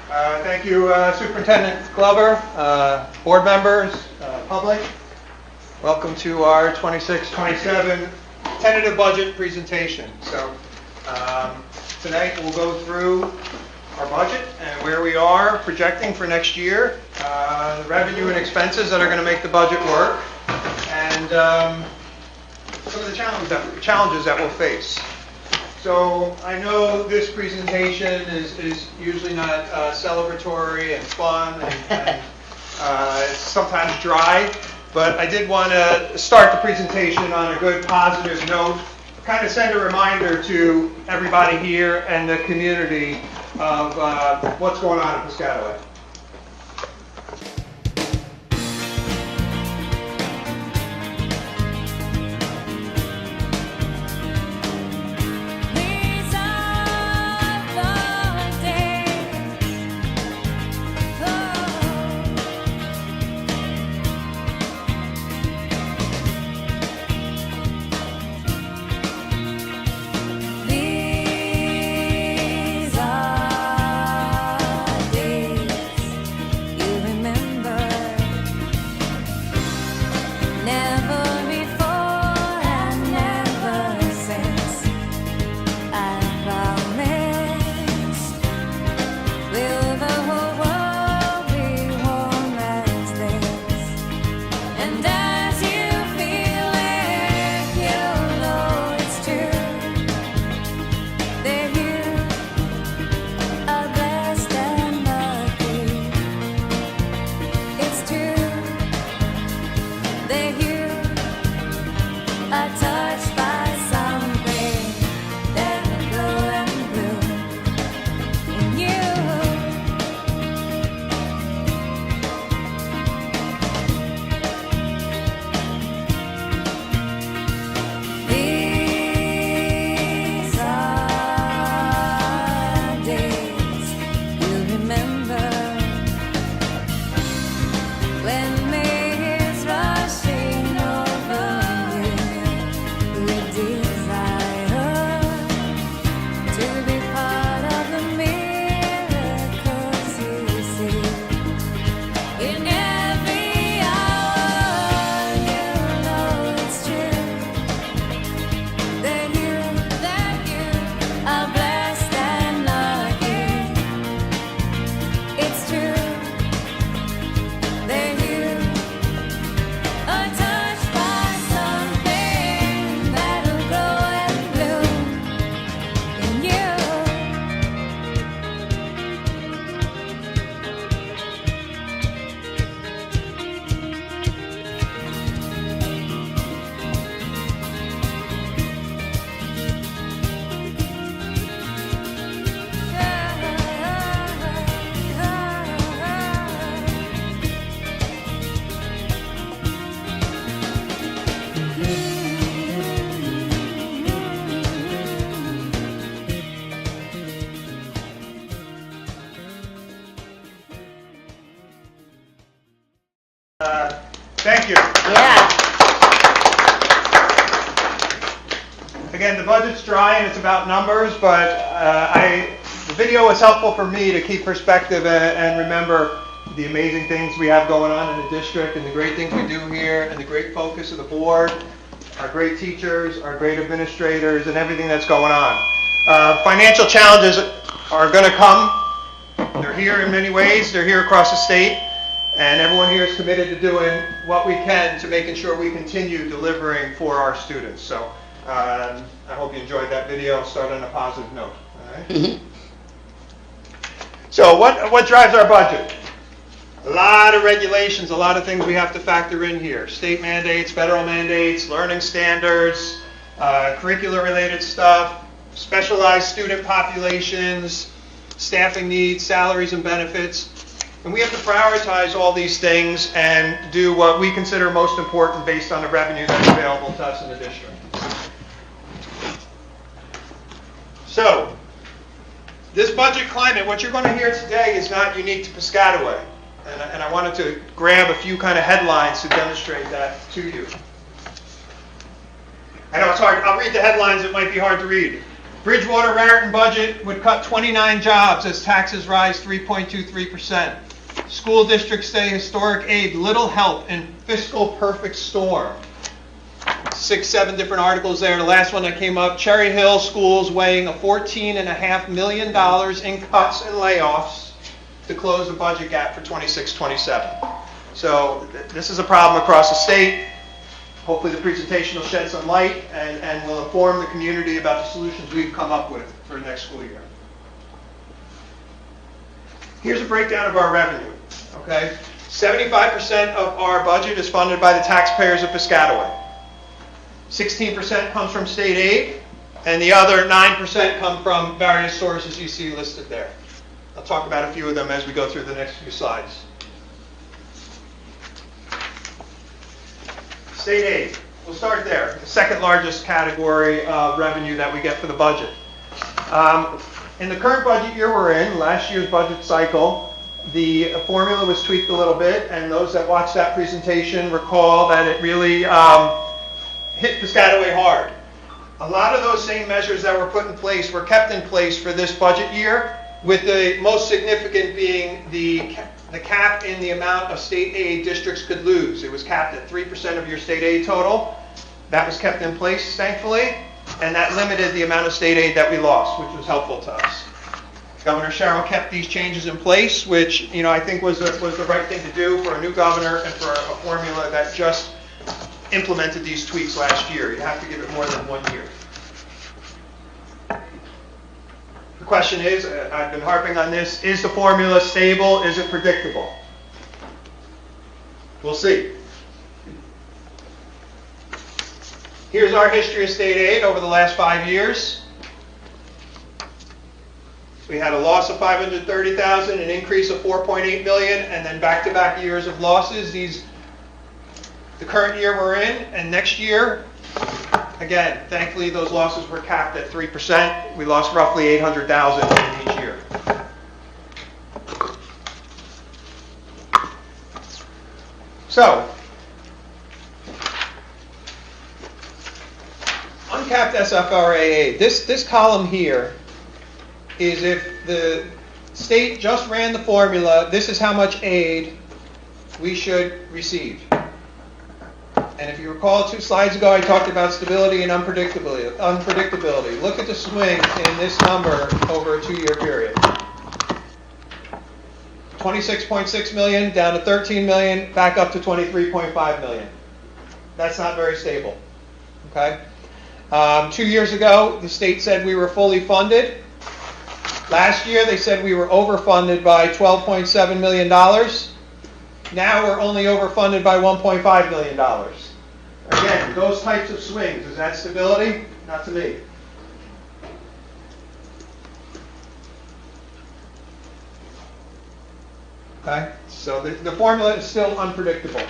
Thank you, Superintendent Glover, board members, public. Welcome to our 26-27 tentative budget presentation. So tonight we'll go through our budget and where we are projecting for next year, the revenue and expenses that are going to make the budget work, and some of the challenges that we'll face. So I know this presentation is usually not celebratory and fun and it's sometimes dry, but I did want to start the presentation on a good positive note, kind of send a reminder to everybody here and the community of what's going on in Piscataway. Thank you. Yeah. Again, the budget's dry and it's about numbers, but the video was helpful for me to keep perspective and remember the amazing things we have going on in the district and the great things we do here and the great focus of the board, our great teachers, our great administrators, and everything that's going on. Financial challenges are going to come. They're here in many ways. They're here across the state. And everyone here is committed to doing what we can to making sure we continue delivering for our students. So I hope you enjoyed that video. Start on a positive note. All right? Mm-hmm. So what drives our budget? A lot of regulations, a lot of things we have to factor in here. State mandates, federal mandates, learning standards, curricular-related stuff, specialized student populations, staffing needs, salaries and benefits. And we have to prioritize all these things and do what we consider most important based on the revenue that's available to us in the district. So, this budget climate, what you're going to hear today is not unique to Piscataway. And I wanted to grab a few kind of headlines to demonstrate that to you. I know it's hard. I'll read the headlines. It might be hard to read. Bridgewater Raritan budget would cut 29 jobs as taxes rise 3.23%. School districts say historic aid, little help in fiscal perfect storm. 6, 7 different articles there. The last one that came up, Cherry Hill schools weighing a $14.5 million in cuts and layoffs to close the budget gap for 26-27. So this is a problem across the state. Hopefully the presentation will shed some light and will inform the community about the solutions we've come up with for the next school year. Here's a breakdown of our revenue. Okay, 75% of our budget is funded by the taxpayers of Piscataway. 16% comes from state aid, and the other 9% come from various sources you see listed there. I'll talk about a few of them as we go through the next few slides. State aid. We'll start there. The second largest category of revenue that we get for the budget. In the current budget year we're in, last year's budget cycle, the formula was tweaked a little bit, and those that watched that presentation recall that it really hit Piscataway hard. A lot of those same measures that were put in place were kept in place for this budget year, with the most significant being the cap in the amount of state aid districts could lose. It was capped at 3% of your state aid total. That was kept in place, thankfully, and that limited the amount of state aid that we lost, which was helpful to us. Governor Sherrill kept these changes in place, which I think was the right thing to do for a new governor and for a formula that just implemented these tweaks last year. You have to give it more than 1 year. The question is, I've been harping on this, is the formula stable? Is it predictable? We'll see. Here's our history of state aid over the last 5 years. We had a loss of $530,000, an increase of $4.8 million, and then back-to-back years of losses. The current year we're in, and next year, again, thankfully those losses were capped at 3%. We lost roughly $800,000 in each year. So, uncapped SFRA aid. This column here is if the state just ran the formula, this is how much aid we should receive. And if you recall 2 slides ago, I talked about stability and unpredictability. Look at the swing in this number over a 2-year period. 26.6 million down to 13 million, back up to 23.5 million. That's not very stable. Okay? 2 years ago, the state said we were fully funded. Last year, they said we were overfunded by $12.7 million. Now we're only overfunded by $1.5 million. Again, those types of swings, is that stability? Not to me. Okay, so the formula is still unpredictable.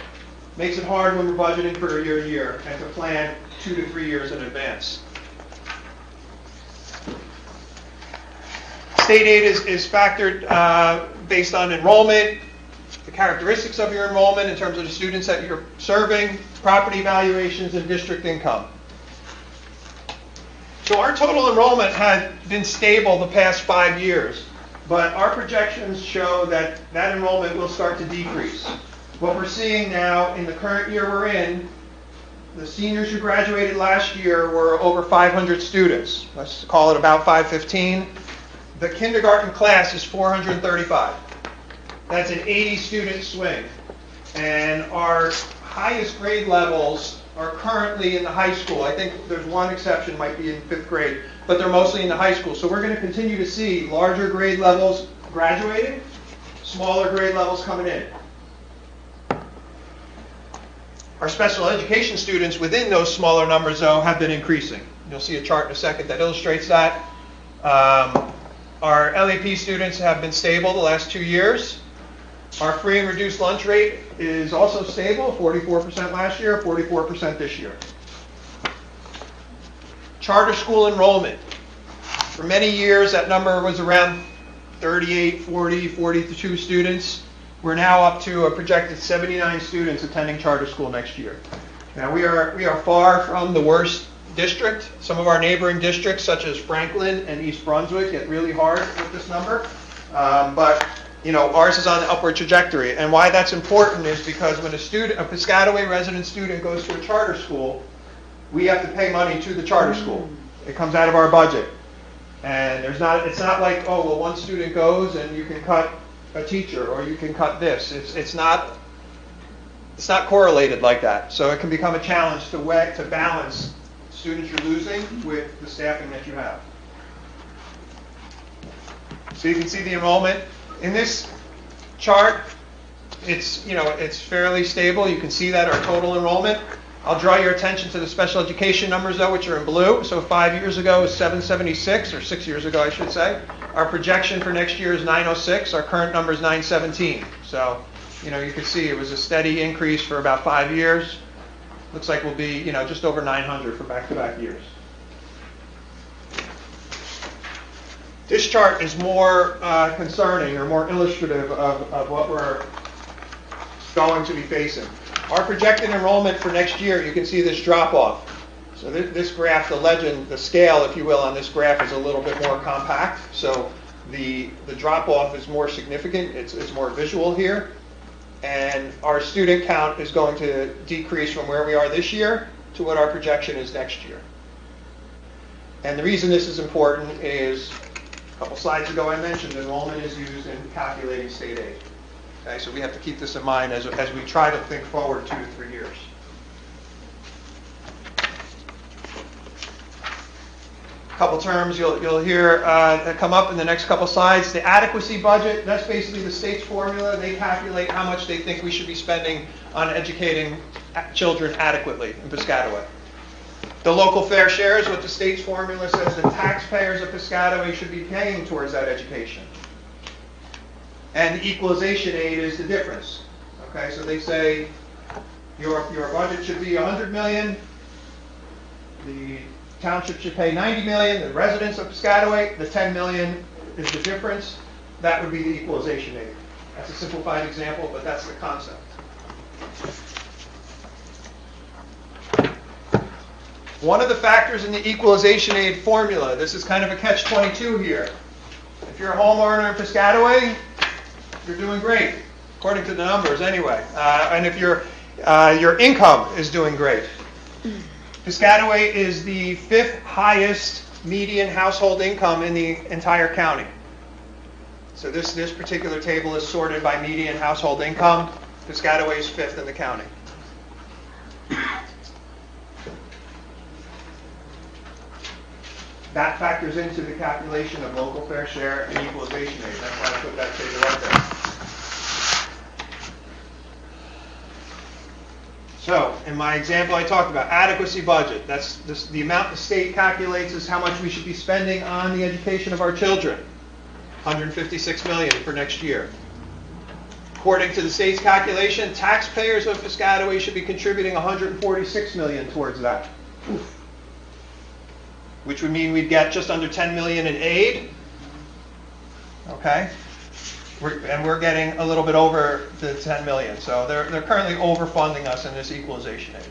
Makes it hard when we're budgeting for a year to year and to plan 2 to 3 years in advance. State aid is factored based on enrollment, the characteristics of your enrollment in terms of the students that you're serving, property valuations, and district income. So our total enrollment had been stable the past 5 years, but our projections show that that enrollment will start to decrease. What we're seeing now in the current year we're in, the seniors who graduated last year were over 500 students. Let's call it about 515. The kindergarten class is 435. That's an 80-student swing. And our highest grade levels are currently in the high school. I think there's one exception, might be in 5th grade, but they're mostly in the high school. So we're going to continue to see larger grade levels graduating, smaller grade levels coming in. Our special education students within those smaller numbers, though, have been increasing. You'll see a chart in a second that illustrates that. Our LAP students have been stable the last 2 years. Our free and reduced lunch rate is also stable, 44% last year, 44% this year. Charter school enrollment. For many years, that number was around 38, 40, 42 students. We're now up to a projected 79 students attending charter school next year. Now, we are far from the worst district. Some of our neighboring districts, such as Franklin and East Brunswick, get really hard with this number. But ours is on the upward trajectory. And why that's important is because when a Piscataway resident student goes to a charter school, we have to pay money to the charter school. It comes out of our budget. And it's not like, oh, well, one student goes and you can cut a teacher or you can cut this. It's not correlated like that. So it can become a challenge to balance students you're losing with the staffing that you have. So you can see the enrollment. In this chart, it's fairly stable. You can see that our total enrollment. I'll draw your attention to the special education numbers, though, which are in blue. So 5 years ago was 776, or 6 years ago, I should say. Our projection for next year is 906. Our current number is 917. So, you can see it was a steady increase for about 5 years. Looks like we'll be, just over 900 for back-to-back years. This chart is more concerning or more illustrative of what we're going to be facing. Our projected enrollment for next year, you can see this drop-off. So this graph, the legend, the scale, if you will, on this graph is a little bit more compact. So the drop-off is more significant. It's more visual here. And our student count is going to decrease from where we are this year to what our projection is next year. And the reason this is important is, a couple slides ago I mentioned enrollment is used in calculating state aid. Okay, so we have to keep this in mind as we try to think forward 2 to 3 years. A couple terms you'll hear come up in the next couple slides. The adequacy budget, that's basically the state's formula. They calculate how much they think we should be spending on educating children adequately in Piscataway. The local fair share is what the state's formula says the taxpayers of Piscataway should be paying towards that education. And the equalization aid is the difference. Okay, so they say your budget should be $100 million. The township should pay $90 million. The residents of Piscataway, the $10 million is the difference. That would be the equalization aid. That's a simplified example, but that's the concept. One of the factors in the equalization aid formula, this is kind of a catch-22 here. If you're a homeowner in Piscataway, you're doing great, according to the numbers anyway. And if your income is doing great. Piscataway is the 5th highest median household income in the entire county. So this particular table is sorted by median household income. Piscataway is 5th in the county. That factors into the calculation of local fair share and equalization aid. That's why I put that table right there. So, in my example, I talked about adequacy budget. That's the amount the state calculates is how much we should be spending on the education of our children. $156 million for next year. According to the state's calculation, taxpayers of Piscataway should be contributing $146 million towards that. Oof. Which would mean we'd get just under $10 million in aid. Okay? And we're getting a little bit over the $10 million. So they're currently overfunding us in this equalization aid.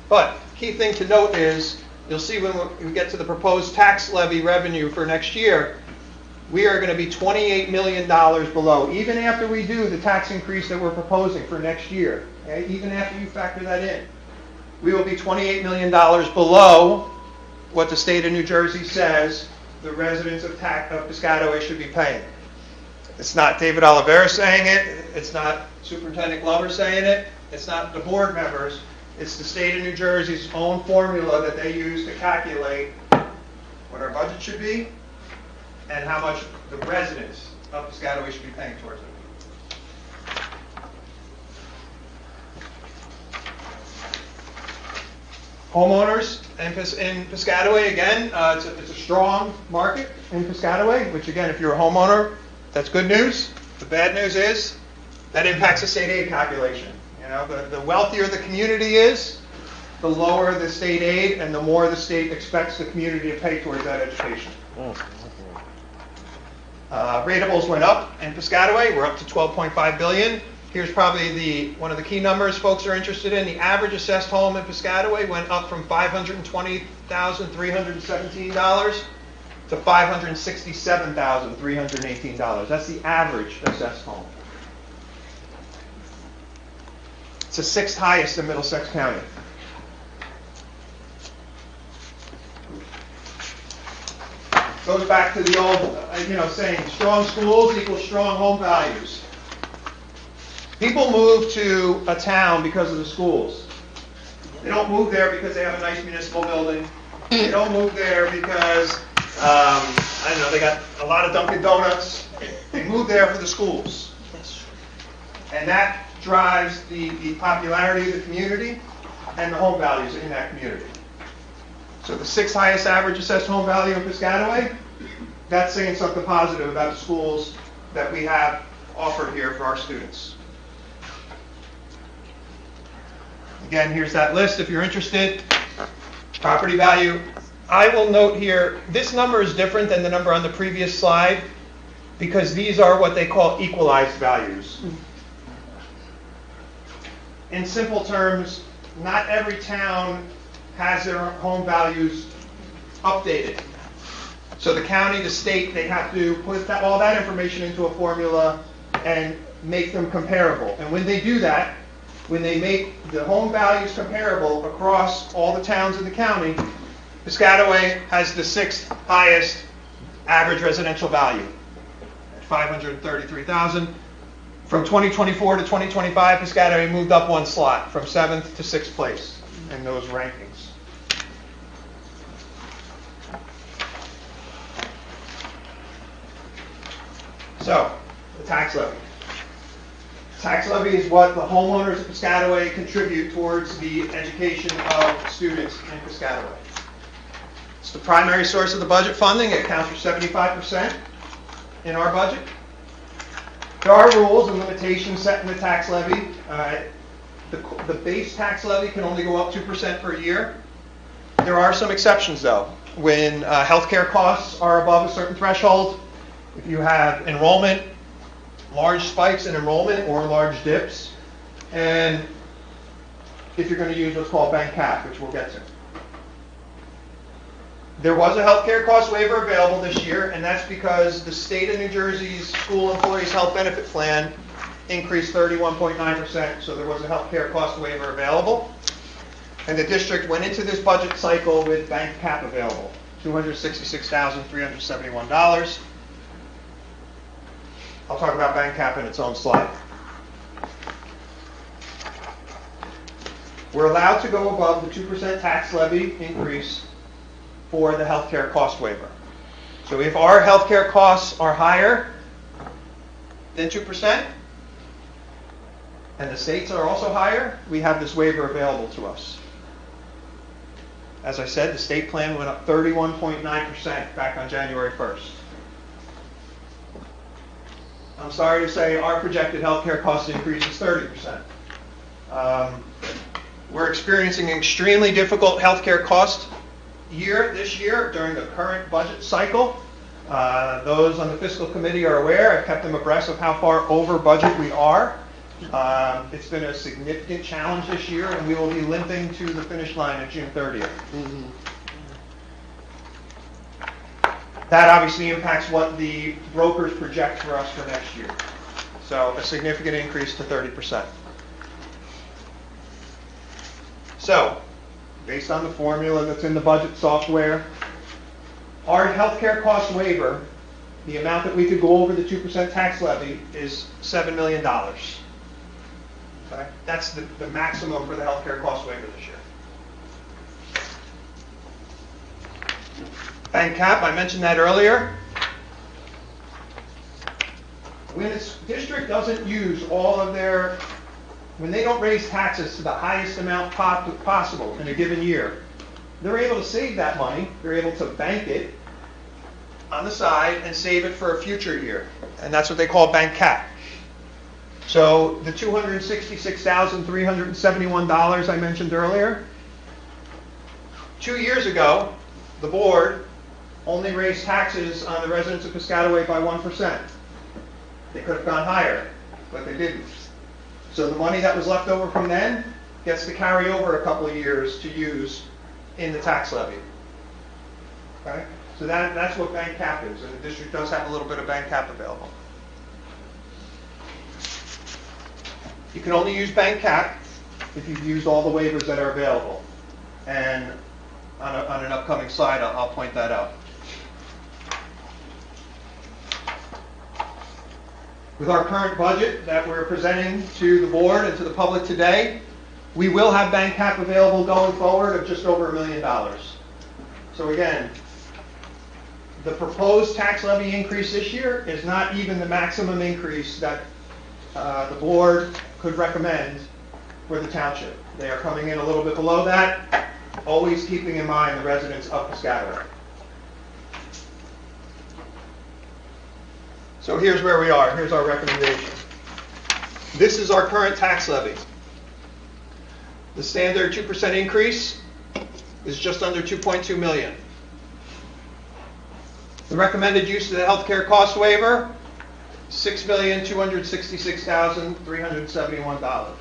But key thing to note is, you'll see when we get to the proposed tax levy revenue for next year, we are going to be $28 million below, even after we do the tax increase that we're proposing for next year. Okay? Even after you factor that in, we will be $28 million below what the state of New Jersey says the residents of Piscataway should be paying. It's not David Oliveira saying it. It's not Superintendent Glover saying it. It's not the board members. It's the state of New Jersey's own formula that they use to calculate what our budget should be and how much the residents of Piscataway should be paying towards it. Homeowners in Piscataway, again, it's a strong market in Piscataway, which again, if you're a homeowner, that's good news. The bad news is that impacts the state aid calculation. You know, the wealthier the community is, the lower the state aid and the more the state expects the community to pay towards that education. Ratables went up in Piscataway. We're up to $12.5 billion. Here's probably one of the key numbers folks are interested in. The average assessed home in Piscataway went up from $520,317 to $567,318. That's the average assessed home. It's the 6th highest in Middlesex County. Goes back to the old, saying, strong schools equal strong home values. People move to a town because of the schools. They don't move there because they have a nice municipal building. They don't move there because, they got a lot of Dunkin' Donuts. They move there for the schools. And that drives the popularity of the community and the home values in that community. So the 6th highest average assessed home value in Piscataway, that's saying something positive about the schools that we have offered here for our students. Again, here's that list if you're interested. Property value. I will note here, this number is different than the number on the previous slide because these are what they call equalized values. In simple terms, not every town has their home values updated. So the county, the state, they have to put all that information into a formula and make them comparable. And when they do that, when they make the home values comparable across all the towns in the county, Piscataway has the 6th highest average residential value at $533,000. From 2024 to 2025, Piscataway moved up 1 slot from 7th to 6th place in those rankings. So, the tax levy. Tax levy is what the homeowners of Piscataway contribute towards the education of students in Piscataway. It's the primary source of the budget funding. It accounts for 75% in our budget. There are rules and limitations set in the tax levy. The base tax levy can only go up 2% per year. There are some exceptions, though. When healthcare costs are above a certain threshold, if you have enrollment, large spikes in enrollment or large dips, and if you're going to use what's called bank cap, which we'll get to. There was a healthcare cost waiver available this year, and that's because the state of New Jersey's School Employees Health Benefit Plan increased 31.9%, so there was a healthcare cost waiver available. And the district went into this budget cycle with bank cap available, $266,371. I'll talk about bank cap in its own slide. We're allowed to go above the 2% tax levy increase for the healthcare cost waiver. So if our healthcare costs are higher than 2%, and the states are also higher, we have this waiver available to us. As I said, the state plan went up 31.9% back on January 1st. I'm sorry to say our projected healthcare cost increase is 30%. We're experiencing an extremely difficult healthcare cost year this year during the current budget cycle. Those on the fiscal committee are aware. I've kept them abreast of how far over budget we are. It's been a significant challenge this year, and we will be limping to the finish line on June 30th. Mm-hmm. That obviously impacts what the brokers project for us for next year. So a significant increase to 30%. So, based on the formula that's in the budget software, our healthcare cost waiver, the amount that we could go over the 2% tax levy, is $7 million. Okay? That's the maximum for the healthcare cost waiver this year. Bank cap, I mentioned that earlier. When a district doesn't use all of their, when they don't raise taxes to the highest amount possible in a given year, they're able to save that money. They're able to bank it on the side and save it for a future year. And that's what they call bank cap. So the $266,371 I mentioned earlier, 2 years ago, the board only raised taxes on the residents of Piscataway by 1%. They could have gone higher, but they didn't. So the money that was left over from then gets to carry over a couple of years to use in the tax levy. Okay? So that's what bank cap is, and the district does have a little bit of bank cap available. You can only use bank cap if you've used all the waivers that are available. And on an upcoming slide, I'll point that out. With our current budget that we're presenting to the board and to the public today, we will have bank cap available going forward of just over $1 million. So again, the proposed tax levy increase this year is not even the maximum increase that the board could recommend for the township. They are coming in a little bit below that, always keeping in mind the residents of Piscataway. So here's where we are. Here's our recommendation. This is our current tax levy. The standard 2% increase is just under $2.2 million. The recommended use of the healthcare cost waiver, $6,266,371.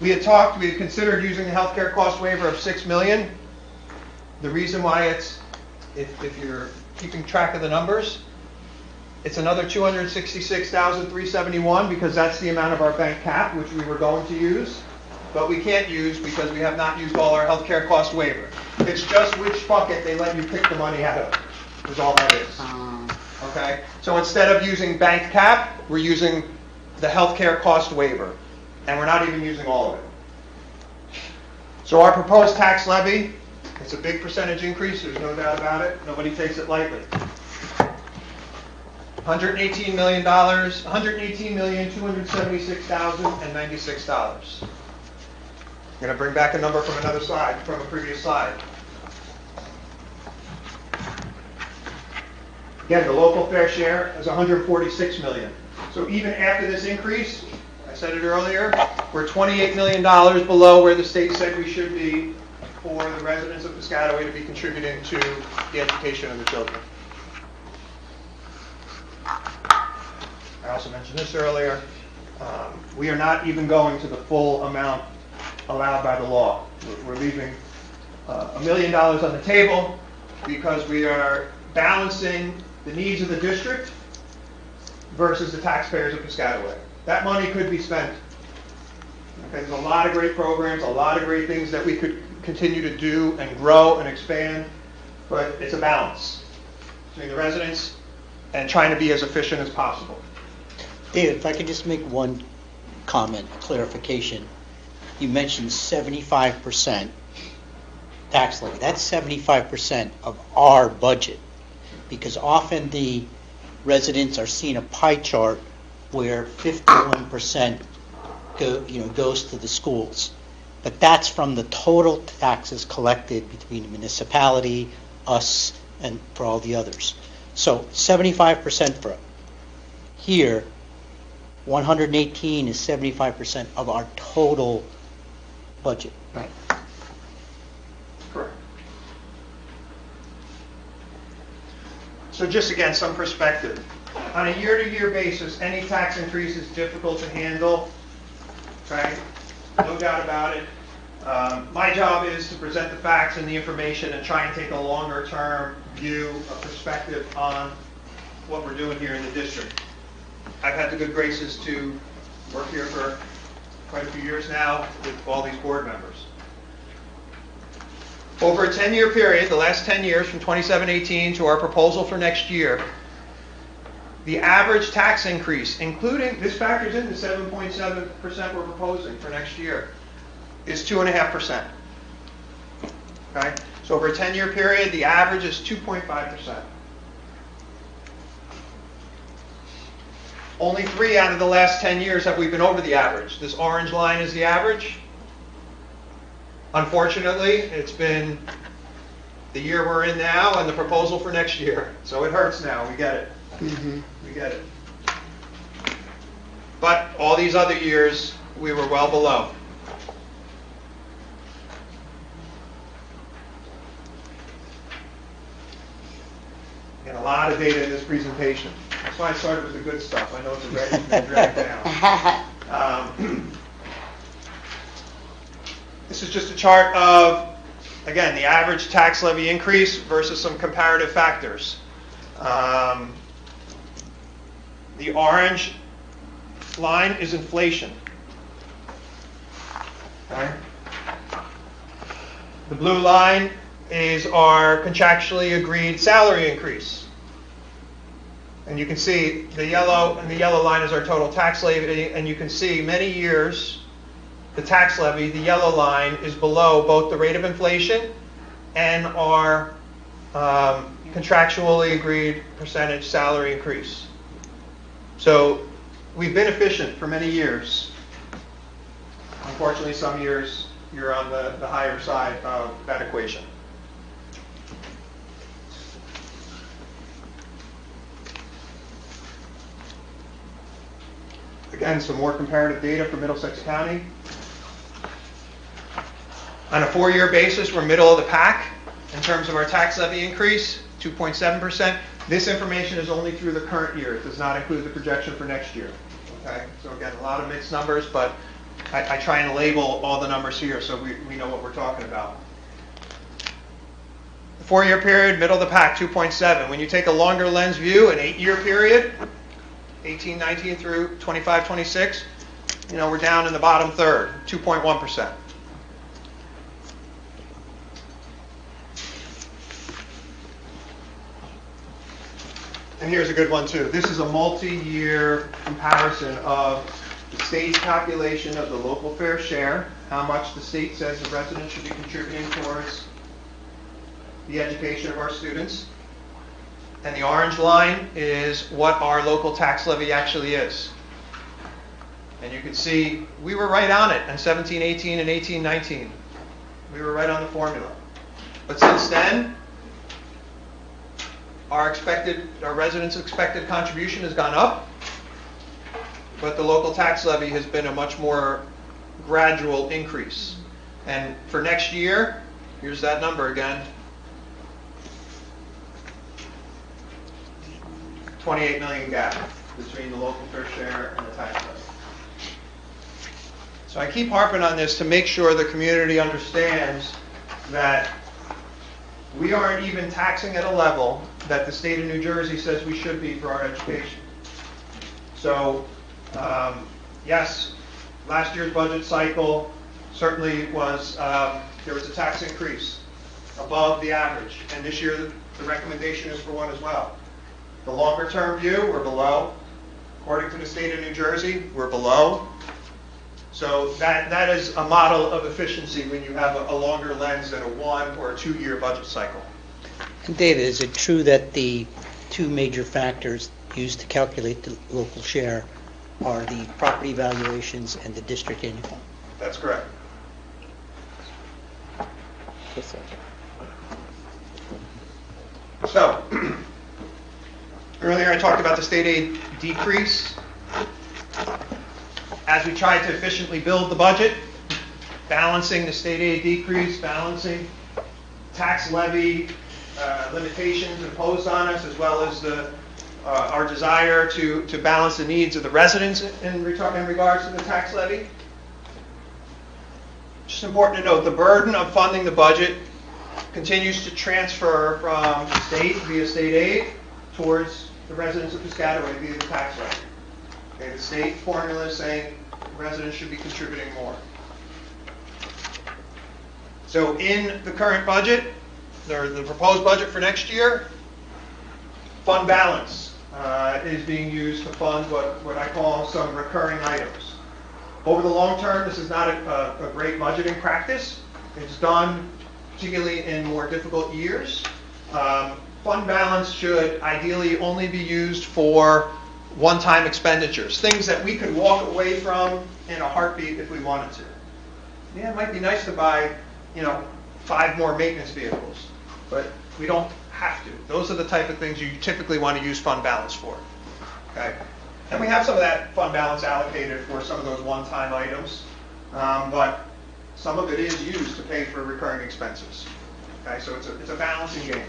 We had considered using the healthcare cost waiver of $6 million. The reason why it's, if you're keeping track of the numbers, it's another $266,371 because that's the amount of our bank cap, which we were going to use, but we can't use because we have not used all our healthcare cost waiver. It's just which bucket they let you pick the money out of, is all that is. Okay? So instead of using bank cap, we're using the healthcare cost waiver, and we're not even using all of it. So our proposed tax levy, it's a big percentage increase, there's no doubt about it. Nobody takes it lightly. $118,276,096. I'm going to bring back a number from another slide, from a previous slide. Again, the local fair share is $146 million. So even after this increase, I said it earlier, we're $28 million below where the state said we should be for the residents of Piscataway to be contributing to the education of the children. I also mentioned this earlier. We are not even going to the full amount allowed by the law. We're leaving $1 million on the table because we are balancing the needs of the district versus the taxpayers of Piscataway. That money could be spent. Okay, there's a lot of great programs, a lot of great things that we could continue to do and grow and expand, but it's a balance between the residents and trying to be as efficient as possible. David, if I could just make one comment, clarification. You mentioned 75% tax levy. That's 75% of our budget, because often the residents are seeing a pie chart where 51% goes to the schools. But that's from the total taxes collected between the municipality, us, and for all the others. So 75% for here, 118 is 75% of our total budget. Right. Correct. So just again, some perspective. On a year-to-year basis, any tax increase is difficult to handle. Okay? No doubt about it. My job is to present the facts and the information and try and take a longer-term view, a perspective on what we're doing here in the district. I've had the good graces to work here for quite a few years now with all these board members. Over a 10-year period, the last 10 years from 27-18 to our proposal for next year, the average tax increase, including, this factors in the 7.7% we're proposing for next year, is 2.5%. Okay? So over a 10-year period, the average is 2.5%. Only 3 out of the last 10 years have we been over the average. This orange line is the average. Unfortunately, it's been the year we're in now and the proposal for next year. So it hurts now. We get it. Mm-hmm. We get it. But all these other years, we were well below. And a lot of data in this presentation. That's why I started with the good stuff. I know it's already been dragged down. This is just a chart of, again, the average tax levy increase versus some comparative factors. The orange line is inflation. Okay. The blue line is our contractually agreed salary increase. And you can see the yellow line is our total tax levy, and you can see many years the tax levy, the yellow line, is below both the rate of inflation and our contractually agreed percentage salary increase. So we've been efficient for many years. Unfortunately, some years you're on the higher side of that equation. Again, some more comparative data for Middlesex County. On a 4-year basis, we're middle of the pack in terms of our tax levy increase, 2.7%. This information is only through the current year. It does not include the projection for next year. Okay? So again, a lot of mixed numbers, but I try and label all the numbers here so we know what we're talking about. The 4-year period, middle of the pack, 2.7. When you take a longer lens view, an 8-year period, 18-19 through 25-26, we're down in the bottom third, 2.1%. And here's a good one too. This is a multi-year comparison of the state's calculation of the local fair share, how much the state says the residents should be contributing towards the education of our students. And the orange line is what our local tax levy actually is. And you can see we were right on it in 17-18 and 18-19. We were right on the formula. But since then, our residents' expected contribution has gone up, but the local tax levy has been a much more gradual increase. And for next year, here's that number again, $28 million gap between the local fair share and the tax levy. So I keep harping on this to make sure the community understands that we aren't even taxing at a level that the state of New Jersey says we should be for our education. So, yes, last year's budget cycle certainly was, there was a tax increase above the average. And this year the recommendation is for one as well. The longer term view, we're below. According to the state of New Jersey, we're below. So that is a model of efficiency when you have a longer lens than a 1 or a 2-year budget cycle. And David, is it true that the two major factors used to calculate the local share are the property valuations and the district income? That's correct. So, earlier I talked about the state aid decrease. As we tried to efficiently build the budget, balancing the state aid decrease, balancing tax levy limitations imposed on us, as well as our desire to balance the needs of the residents in regards to the tax levy. Just important to note, the burden of funding the budget continues to transfer from the state via state aid towards the residents of Piscataway via the tax levy. Okay, the state formula is saying residents should be contributing more. So in the current budget, or the proposed budget for next year, fund balance is being used to fund what I call some recurring items. Over the long term, this is not a great budgeting practice. It's done particularly in more difficult years. Fund balance should ideally only be used for one-time expenditures, things that we could walk away from in a heartbeat if we wanted to. Yeah, it might be nice to buy, 5 more maintenance vehicles, but we don't have to. Those are the type of things you typically want to use fund balance for. Okay, and we have some of that fund balance allocated for some of those one-time items, but some of it is used to pay for recurring expenses. Okay, so it's a balancing game.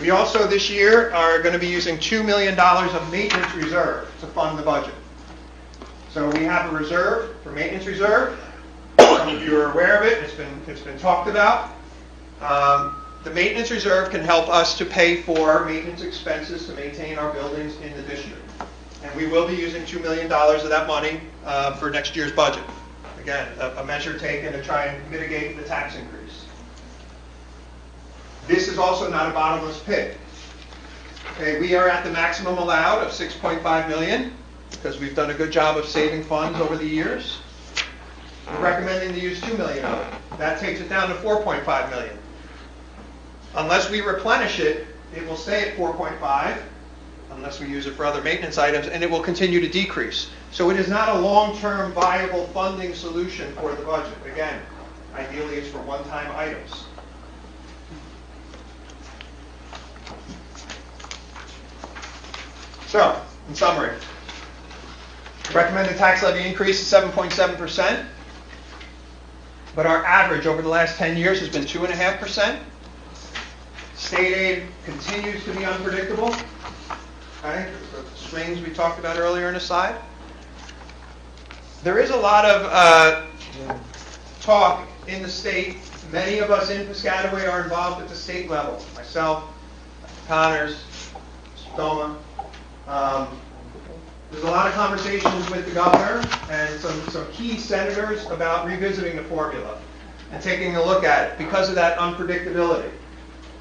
We also this year are going to be using $2 million of maintenance reserve to fund the budget. So we have a reserve for maintenance reserve. Some of you are aware of it. It's been talked about. The maintenance reserve can help us to pay for maintenance expenses to maintain our buildings in the district. And we will be using $2 million of that money for next year's budget. Again, a measure taken to try and mitigate the tax increase. This is also not a bottomless pit. Okay, we are at the maximum allowed of $6.5 million because we've done a good job of saving funds over the years. We're recommending to use $2 million of it. That takes it down to $4.5 million. Unless we replenish it, it will stay at 4.5 unless we use it for other maintenance items, and it will continue to decrease. So it is not a long-term viable funding solution for the budget. Again, ideally it's for one-time items. So, in summary, recommended tax levy increase is 7.7%, but our average over the last 10 years has been 2.5%. State aid continues to be unpredictable. Okay? The swings we talked about earlier in the slide. There is a lot of talk in the state. Many of us in Piscataway are involved at the state level. Myself, Connors, Stoma. There's a lot of conversations with the governor and some key senators about revisiting the formula and taking a look at it because of that unpredictability.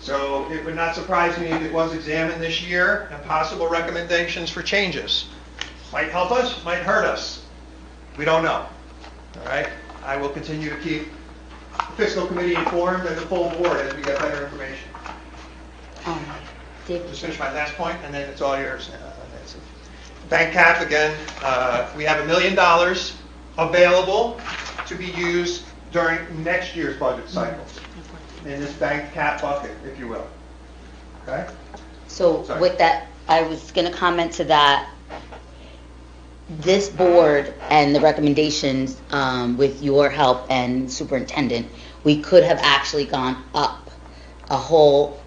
So it would not surprise me if it was examined this year and possible recommendations for changes. Might help us, might hurt us. We don't know. All right? I will continue to keep the fiscal committee informed and the full board as we get better information. Just finish my last point, and then it's all yours. Bank cap, again, we have $1 million available to be used during next year's budget cycle in this bank cap bucket, if you will. Okay? So Sorry. with that, I was going to comment to that. This board and the recommendations with your help and superintendent, we could have actually gone up a whole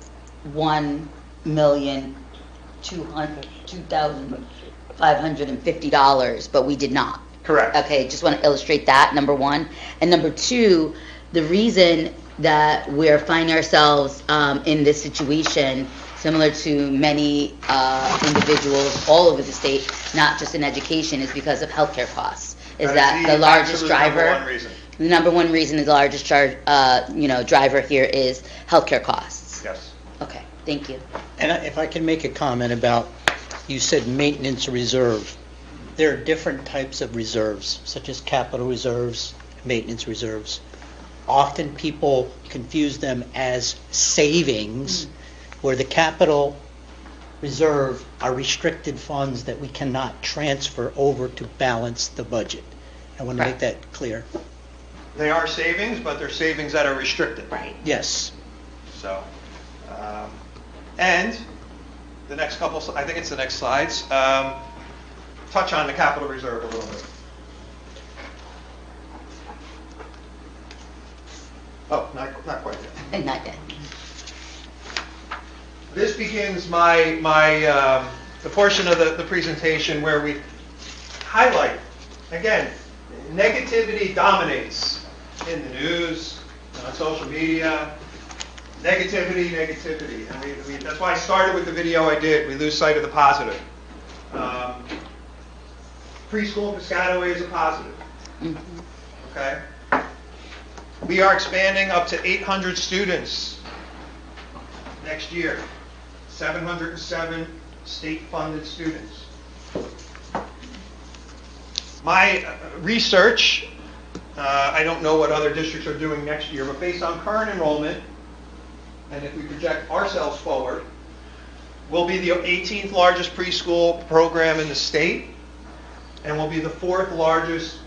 $1,250,550, but we did not. Correct. Okay, just want to illustrate that, number one. And number two, the reason that we're finding ourselves in this situation, similar to many individuals all over the state, not just in education, is because of healthcare costs. Is that the largest driver? Number one reason. The number one reason is the largest driver here is healthcare costs. Yes. Okay, thank you. And if I can make a comment about, you said maintenance reserve. There are different types of reserves, such as capital reserves, maintenance reserves. Often people confuse them as savings, where the capital reserve are restricted funds that we cannot transfer over to balance the budget. I want to make that clear. They are savings, but they're savings that are restricted. Right. Yes. So, and the next couple, I think it's the next slides, touch on the capital reserve a little bit. Oh, not quite yet. Not yet. This begins the portion of the presentation where we highlight, again, negativity dominates in the news, on social media. Negativity. And that's why I started with the video I did. We lose sight of the positive. Preschool Piscataway is a positive. Mm-hmm. Okay? We are expanding up to 800 students next year. 707 state-funded students. My research, I don't know what other districts are doing next year, but based on current enrollment, and if we project ourselves forward, we'll be the 18th largest preschool program in the state, and we'll be the 4th largest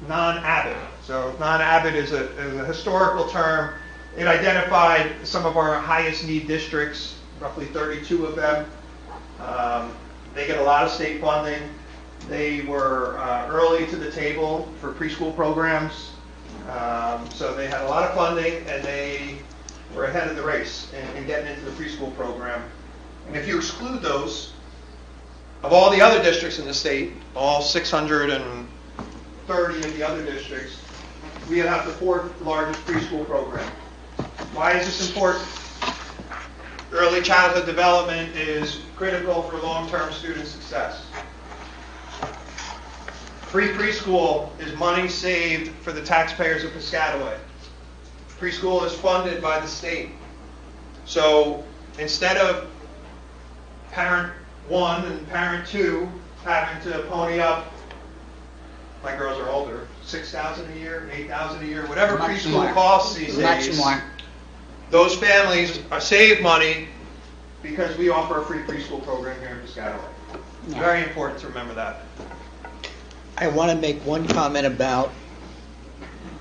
non-ABIT. So non-ABIT is a historical term. It identified some of our highest need districts, roughly 32 of them. They get a lot of state funding. They were early to the table for preschool programs. So they had a lot of funding, and they we're ahead of the race in getting into the preschool program. And if you exclude those, of all the other districts in the state, all 630 of the other districts, we have the fourth largest preschool program. Why is this important? Early childhood development is critical for long-term student success. Free preschool is money saved for the taxpayers of Piscataway. Preschool is funded by the state. So instead of parent 1 and parent 2 having to pony up, my girls are older, $6,000 a year, $8,000 a year, whatever Much preschool more. costs these days. Much more. Those families save money because we offer a free preschool program here in Piscataway. Yeah. Very important to remember that. I want to make one comment about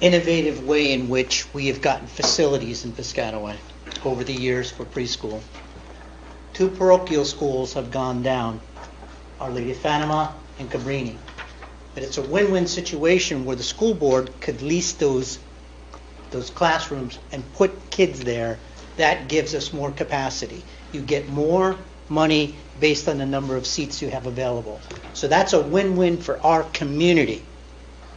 innovative way in which we have gotten facilities in Piscataway over the years for preschool. 2 parochial schools have gone down, Our Lady of Fatima and Cabrini. But it's a win-win situation where the school board could lease those classrooms and put kids there. That gives us more capacity. You get more money based on the number of seats you have available. So that's a win-win for our community.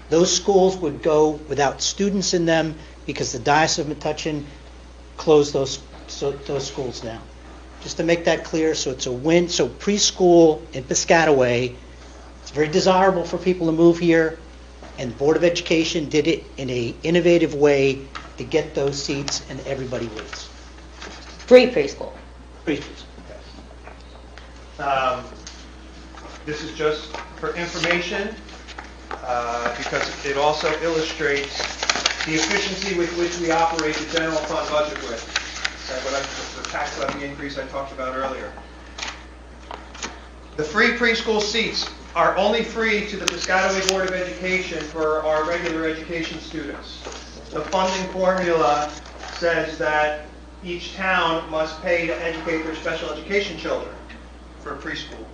Those schools would go without students in them because the Diocese of Metuchen closed those schools down. Just to make that clear, so it's a win. So preschool in Piscataway, it's very desirable for people to move here, and the Board of Education did it in an innovative way to get those seats, and everybody wins. Free preschool. Preschool. This is just for information because it also illustrates the efficiency with which we operate the general fund budget with. The tax levy increase I talked about earlier. The free preschool seats are only free to the Piscataway Board of Education for our regular education students. The funding formula says that each town must pay to educate their special education children for preschool.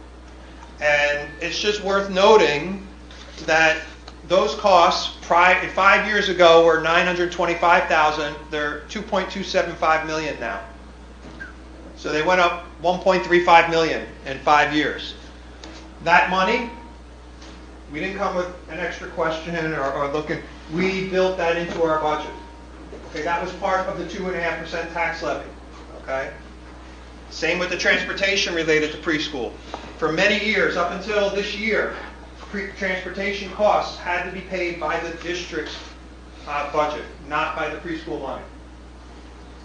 And it's just worth noting that those costs 5 years ago were $925,000. They're $2.275 million now. So they went up $1.35 million in 5 years. That money, we didn't come with an extra question or looking. We built that into our budget. Okay, that was part of the 2.5% tax levy. Okay. Same with the transportation related to preschool. For many years, up until this year, transportation costs had to be paid by the district's budget, not by the preschool money.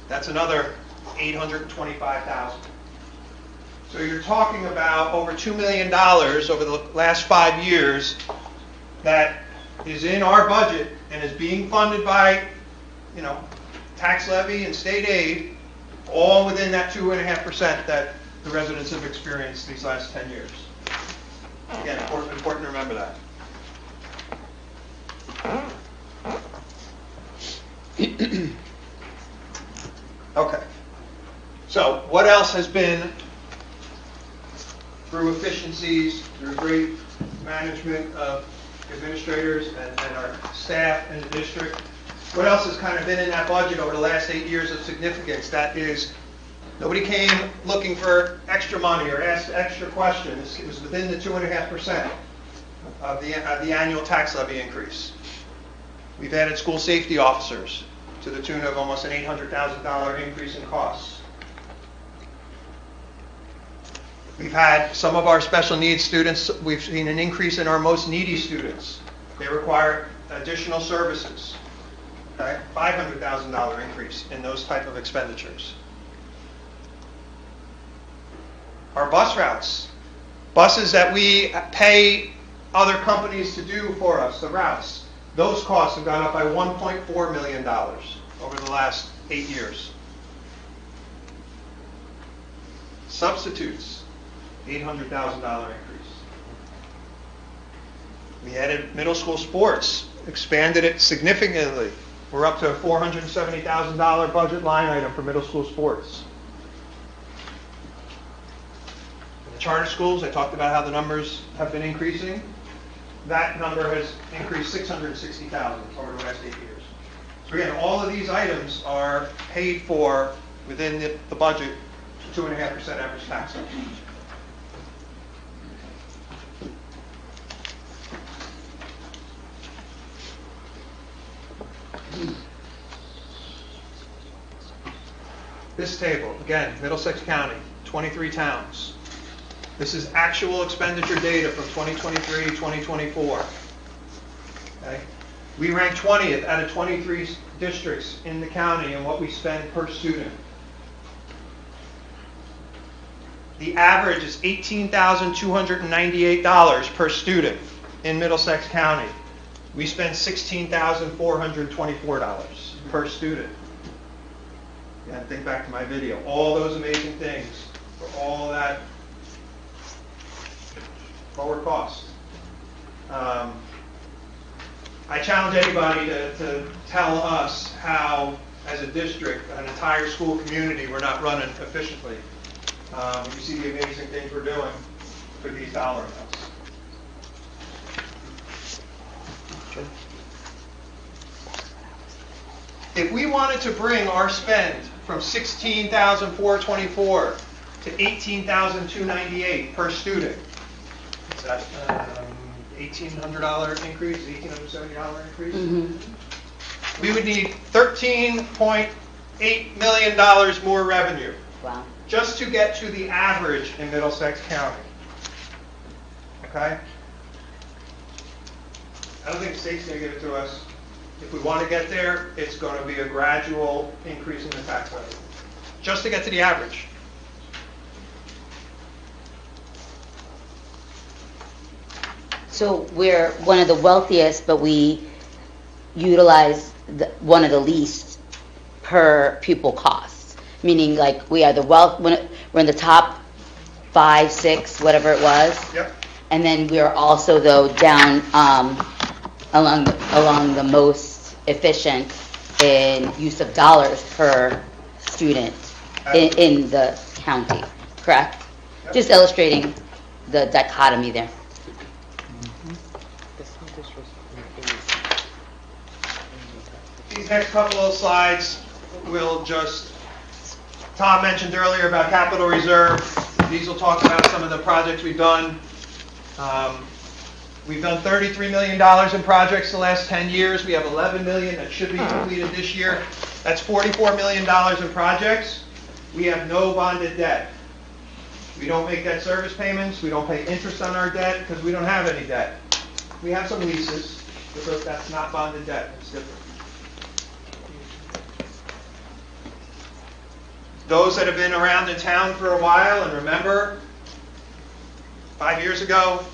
That's another $825,000. So you're talking about over $2 million over the last 5 years that is in our budget and is being funded by, tax levy and state aid, all within that 2.5% that the residents have experienced these last 10 years. Again, important to remember that. Okay. So what else has been, through efficiencies, through great management of administrators and our staff in the district, what else has kind of been in that budget over the last 8 years of significance? That is, nobody came looking for extra money or asked extra questions. It was within the 2.5% of the annual tax levy increase. We've added school safety officers to the tune of almost an $800,000 increase in costs. We've had some of our special needs students, we've seen an increase in our most needy students. They require additional services. Okay? $500,000 increase in those type of expenditures. Our bus routes, buses that we pay other companies to do for us, the routes, those costs have gone up by $1.4 million over the last 8 years. Substitutes, $800,000 increase. We added middle school sports, expanded it significantly. We're up to a $470,000 budget line item for middle school sports. In the charter schools, I talked about how the numbers have been increasing. That number has increased $660,000 over the last 8 years. So again, all of these items are paid for within the budget, 2.5% average tax rate. This table, again, Middlesex County, 23 towns. This is actual expenditure data from 2023, 2024. Okay? We rank 20th out of 23 districts in the county in what we spend per student. The average is $18,298 per student in Middlesex County. We spend $16,424 per student. Yeah, think back to my video. All those amazing things for all that lower cost. I challenge anybody to tell us how, as a district, an entire school community, we're not running efficiently. You see the amazing things we're doing for these dollar amounts. If we wanted to bring our spend from $16,424 to $18,298 per student, is that $1,800 increase, $1,870 increase? Mm-hmm. We would need $13.8 million more revenue. Wow. Just to get to the average in Middlesex County. Okay? I don't think the state's going to give it to us. If we want to get there, it's going to be a gradual increase in the tax levy. Just to get to the average. So we're one of the wealthiest, but we utilize one of the least per pupil costs. Meaning, like, we are we're in the top 5, 6, whatever it was. Yep. And then we are also, though, down along the most efficient in use of dollars per student in the county. Correct? Yep. Just illustrating the dichotomy there. These next couple of slides will just, Tom mentioned earlier about capital reserve. These will talk about some of the projects we've done. We've done $33 million in projects the last 10 years. We have $11 million that should be completed this year. That's $44 million in projects. We have no bonded debt. We don't make debt service payments. We don't pay interest on our debt because we don't have any debt. We have some leases, but that's not bonded debt. It's different. Those that have been around in town for a while and remember, 5 years ago,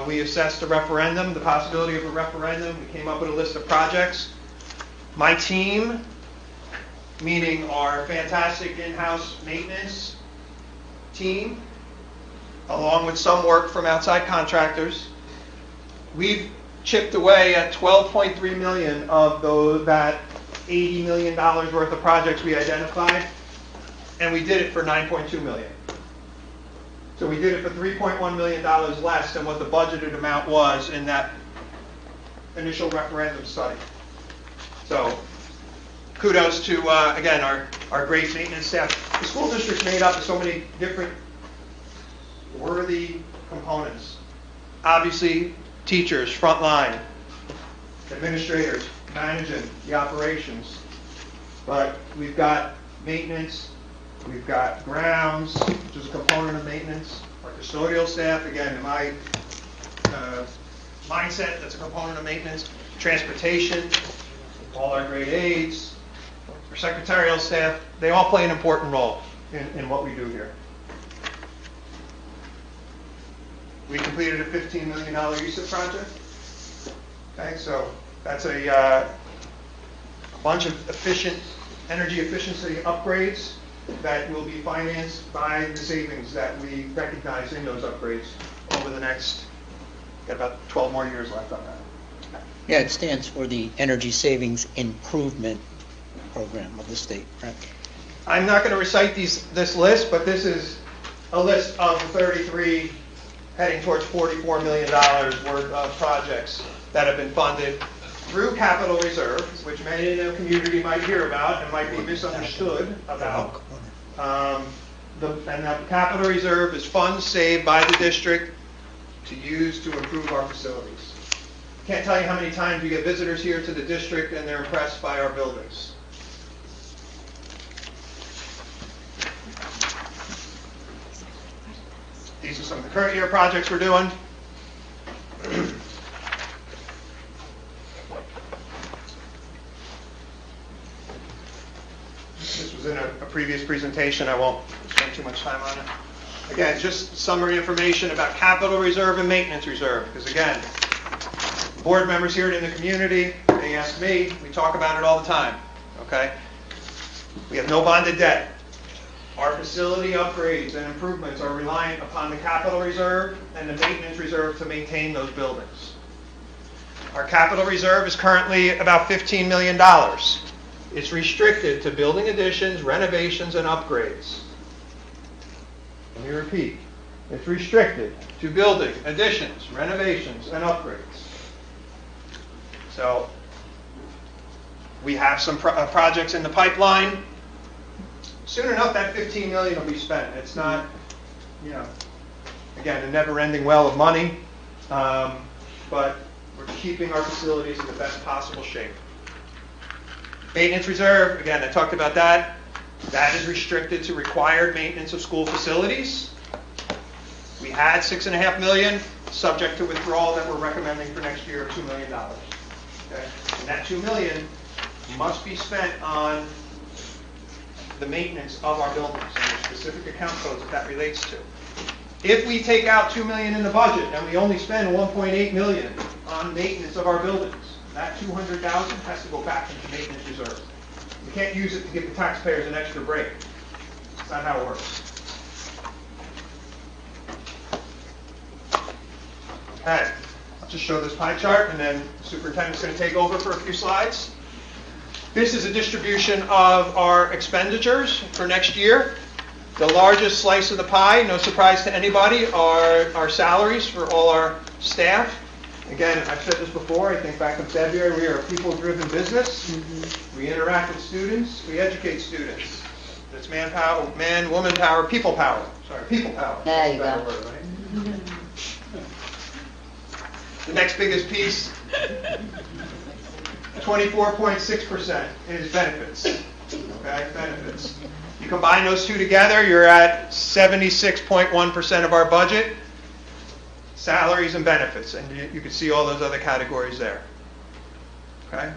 we assessed a referendum, the possibility of a referendum. We came up with a list of projects. My team, meaning our fantastic in-house maintenance team, along with some work from outside contractors, we've chipped away at $12.3 million of that $80 million worth of projects we identified. And we did it for $9.2 million. So we did it for $3.1 million less than what the budgeted amount was in that initial referendum study. So kudos to, again, our great maintenance staff. The school district's made up of so many different worthy components. Obviously, teachers, frontline, administrators, managing the operations. But we've got maintenance. We've got grounds, which is a component of maintenance. Our custodial staff, again, in my mindset, that's a component of maintenance. Transportation, all our grade aides, our secretarial staff, they all play an important role in what we do here. We completed a $15 million USIP project. Okay, so that's a bunch of energy efficiency upgrades that will be financed by the savings that we recognize in those upgrades over the next, got about 12 more years left on that. Yeah, it stands for the Energy Savings Improvement Program of the state, right? I'm not going to recite this list, but this is a list of the 33 heading towards $44 million worth of projects that have been funded through capital reserve, which many in the community might hear about and might be misunderstood about. And the capital reserve is funds saved by the district to use to improve our facilities. Can't tell you how many times we get visitors here to the district and they're impressed by our buildings. These are some of the current year projects we're doing. This was in a previous presentation. I won't spend too much time on it. Again, just summary information about capital reserve and maintenance reserve. Because again, board members here in the community, they ask me, we talk about it all the time. Okay? We have no bonded debt. Our facility upgrades and improvements are reliant upon the capital reserve and the maintenance reserve to maintain those buildings. Our capital reserve is currently about $15 million. It's restricted to building additions, renovations, and upgrades. Let me repeat. It's restricted to building additions, renovations, and upgrades. So we have some projects in the pipeline. Soon enough, that $15 million will be spent. It's not, again, a never-ending well of money, but we're keeping our facilities in the best possible shape. Maintenance reserve, again, I talked about that. That is restricted to required maintenance of school facilities. We had $6.5 million, subject to withdrawal that we're recommending for next year of $2 million. Okay? And that $2 million must be spent on the maintenance of our buildings and the specific account codes that relates to. If we take out $2 million in the budget and we only spend $1.8 million on maintenance of our buildings, that $200,000 has to go back into maintenance reserve. We can't use it to give the taxpayers an extra break. That's not how it works. Okay, I'll just show this pie chart and then the superintendent's going to take over for a few slides. This is a distribution of our expenditures for next year. The largest slice of the pie, no surprise to anybody, are our salaries for all our staff. Again, I've said this before, I think back in February, we are a people-driven business. Mm-hmm. We interact with students, we educate students. It's man power, man, woman power, people power. Sorry, people power. There you go. Word, right? The next biggest piece, 24.6% is benefits. Okay, benefits. You combine those two together, you're at 76.1% of our budget. Salaries and benefits, and you can see all those other categories there. Okay?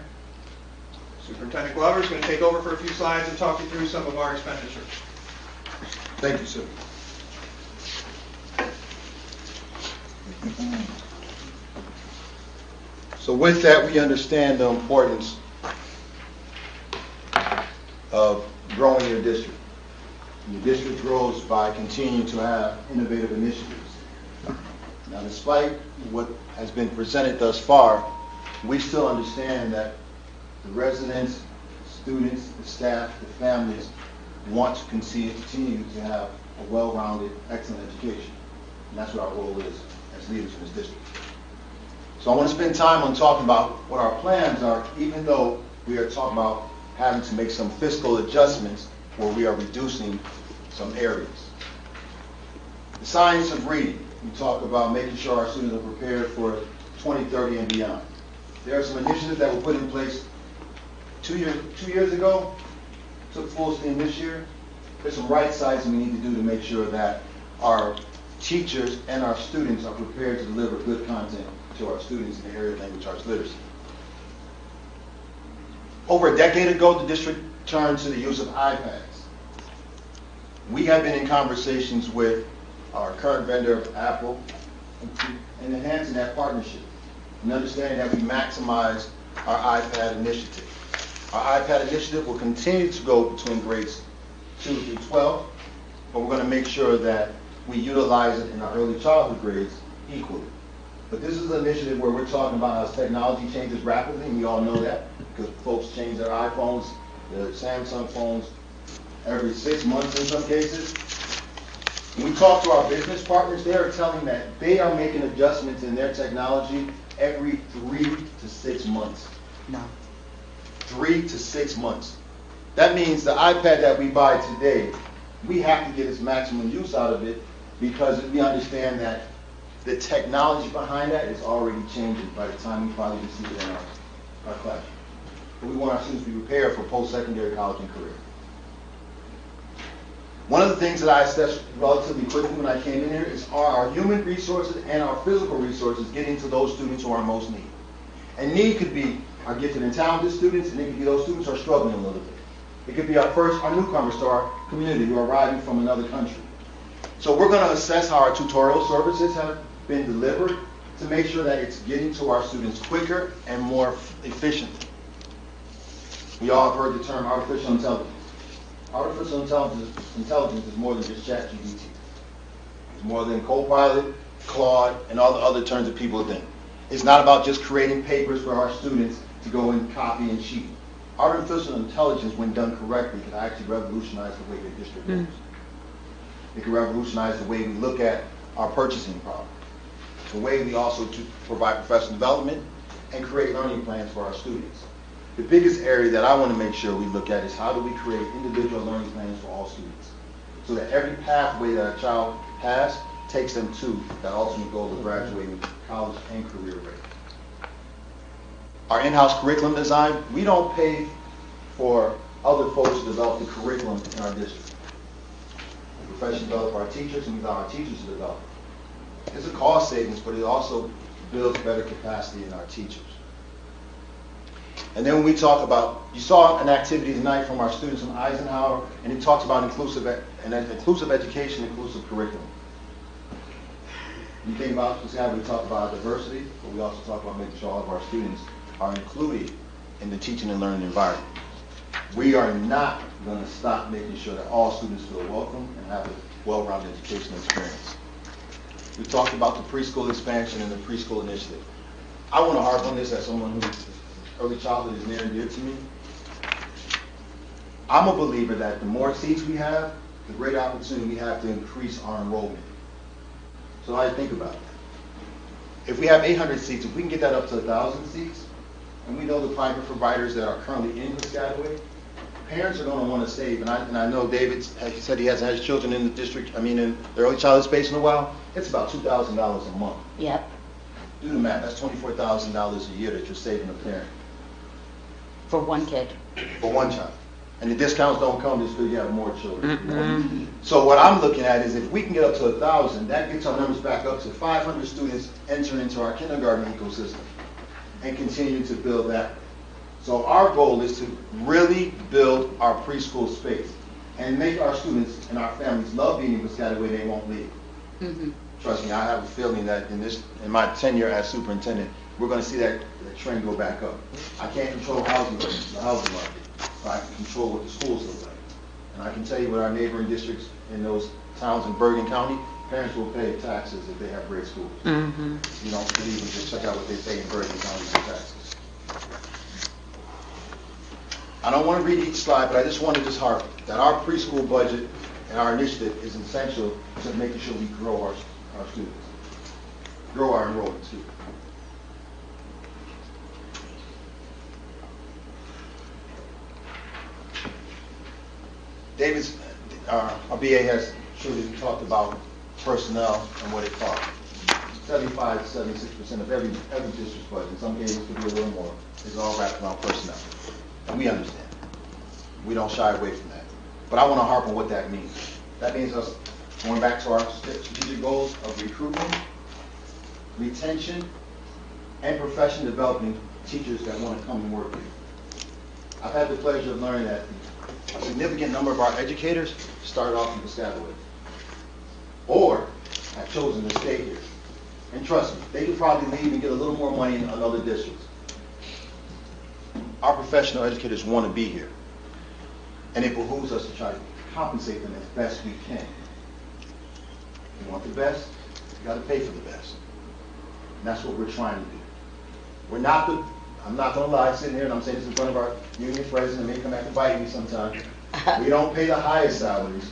Superintendent Glover is going to take over for a few slides and talk you through some of our expenditures. Thank you, sir. So with that, we understand the importance of growing your district. Your district grows by continuing to have innovative initiatives. Now, despite what has been presented thus far, we still understand that the residents, students, the staff, the families want to continue to have a well-rounded, excellent education. And that's what our role is as leaders in this district. So I want to spend time on talking about what our plans are, even though we are talking about having to make some fiscal adjustments where we are reducing some areas. The science of reading. We talk about making sure our students are prepared for 2030 and beyond. There are some initiatives that were put in place two years ago, took full steam this year. There's some right sizing we need to do to make sure that our teachers and our students are prepared to deliver good content to our students in the area of language arts literacy. Over a decade ago, the district turned to the use of iPads. We have been in conversations with our current vendor of Apple and enhancing that partnership and understanding that we maximize our iPad initiative. Our iPad initiative will continue to go between grades 2 through 12, but we're going to make sure that we utilize it in our early childhood grades equally. But this is an initiative where we're talking about as technology changes rapidly, and we all know that because folks change their iPhones, their Samsung phones every 6 months in some cases. When we talk to our business partners, they are telling that they are making adjustments in their technology every 3 to 6 months. No. 3 to 6 months. That means the iPad that we buy today, we have to get its maximum use out of it because we understand that the technology behind that is already changing by the time we finally receive it in our class. But we want our students to be prepared for post-secondary college and career. One of the things that I assessed relatively quickly when I came in here is our human resources and our physical resources getting to those students who are in most need. And need could be our gifted and talented students, and it could be those students who are struggling a little bit. It could be our newcomers to our community who are arriving from another country. So we're going to assess how our tutorial services have been delivered to make sure that it's getting to our students quicker and more efficiently. We all have heard the term artificial intelligence. Artificial intelligence is more than just ChatGPT. It's more than Copilot, Claude, and all the other terms that people think. It's not about just creating papers for our students to go and copy and cheat. Artificial intelligence, when done correctly, can actually revolutionize the way the district works. It can revolutionize the way we look at our purchasing problem, the way we also provide professional development and create learning plans for our students. The biggest area that I want to make sure we look at is how do we create individual learning plans for all students so that every pathway that a child has takes them to that ultimate goal of graduating college and career ready. Our in-house curriculum design, we don't pay for other folks to develop the curriculum in our district. We professionally develop our teachers and we allow our teachers to develop. It's a cost savings, but it also builds better capacity in our teachers. And then when we talk about, you saw an activity tonight from our students from Eisenhower, and it talks about inclusive education, inclusive curriculum. You think about Piscataway, we talk about diversity, but we also talk about making sure all of our students are included in the teaching and learning environment. We are not going to stop making sure that all students feel welcome and have a well-rounded educational experience. We talked about the preschool expansion and the preschool initiative. I want to harp on this as someone who early childhood is near and dear to me. I'm a believer that the more seats we have, the greater opportunity we have to increase our enrollment. So I think about it. If we have 800 seats, if we can get that up to 1,000 seats, and we know the private providers that are currently in Piscataway, parents are going to want to save. And I know David said he hasn't had his children in the district, in the early childhood space in a while. It's about $2,000 a month. Yep. Do the math. That's $24,000 a year that you're saving a parent. For one kid. For one child. And the discounts don't come just because you have more children. You know? So what I'm looking at is if we can get up to 1,000, that gets our numbers back up to 500 students entering into our kindergarten ecosystem and continue to build that. So our goal is to really build our preschool space and make our students and our families love being in Piscataway. They won't leave. Trust me, I have a feeling that in my tenure as superintendent, we're going to see that trend go back up. I can't control the housing market, but I can control what the schools look like. And I can tell you with our neighboring districts in those towns in Bergen County, parents will pay taxes if they have great schools. You don't believe me, just check out what they pay in Bergen County for taxes. I don't want to read each slide, but I just want to harp that our preschool budget and our initiative is essential to making sure we grow our students, grow our enrollment too. Our BA has truly talked about personnel and what it costs. 75 to 76% of every district's budget, in some cases it could be a little more, is all wrapped around personnel. And we understand. We don't shy away from that. But I want to harp on what that means. That means us going back to our strategic goals of recruitment, retention, and professional development teachers that want to come and work here. I've had the pleasure of learning that a significant number of our educators started off in Piscataway or have chosen to stay here. And trust me, they could probably leave and get a little more money in other districts. Our professional educators want to be here. And it behooves us to try to compensate them as best we can. If you want the best, you got to pay for the best. And that's what we're trying to do. We're not the, I'm not going to lie, sitting here and I'm saying this in front of our union president, may come back and bite me sometime. We don't pay the highest salaries,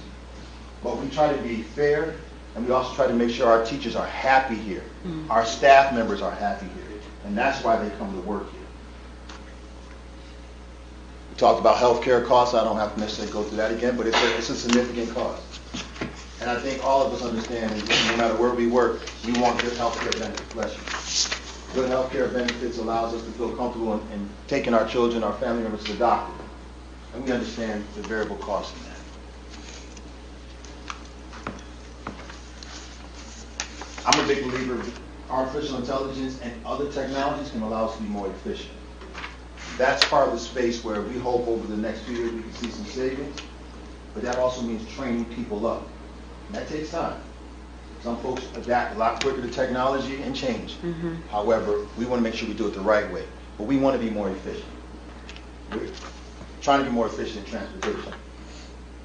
but we try to be fair, and we also try to make sure our teachers are happy here. Our staff members are happy here. And that's why they come to work here. We talked about healthcare costs. I don't have to necessarily go through that again, but it's a significant cost. And I think all of us understand that no matter where we work, we want good healthcare benefits. Bless you. Good healthcare benefits allows us to feel comfortable in taking our children, our family members to the doctor. And we understand the variable costs in that. I'm a big believer artificial intelligence and other technologies can allow us to be more efficient. That's part of the space where we hope over the next few years we can see some savings, but that also means training people up. And that takes time. Some folks adapt a lot quicker to technology and change. However, we want to make sure we do it the right way, but we want to be more efficient. We're trying to be more efficient in transportation.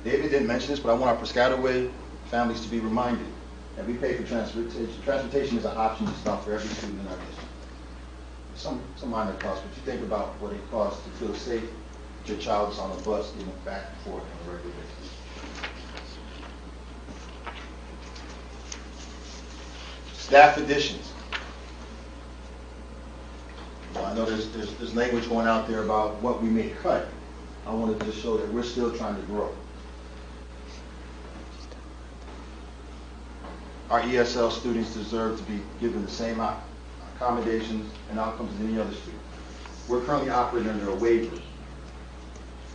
David didn't mention this, but I want our Piscataway families to be reminded that we pay for transportation. Transportation is an option just not for every student in our district. Some minor costs, but you think about what it costs to feel safe that your child is on a bus getting back and forth on a regular basis. Staff additions. Well, I know there's language going out there about what we may cut. I wanted to just show that we're still trying to grow. Our ESL students deserve to be given the same accommodations and outcomes as any other student. We're currently operating under a waiver.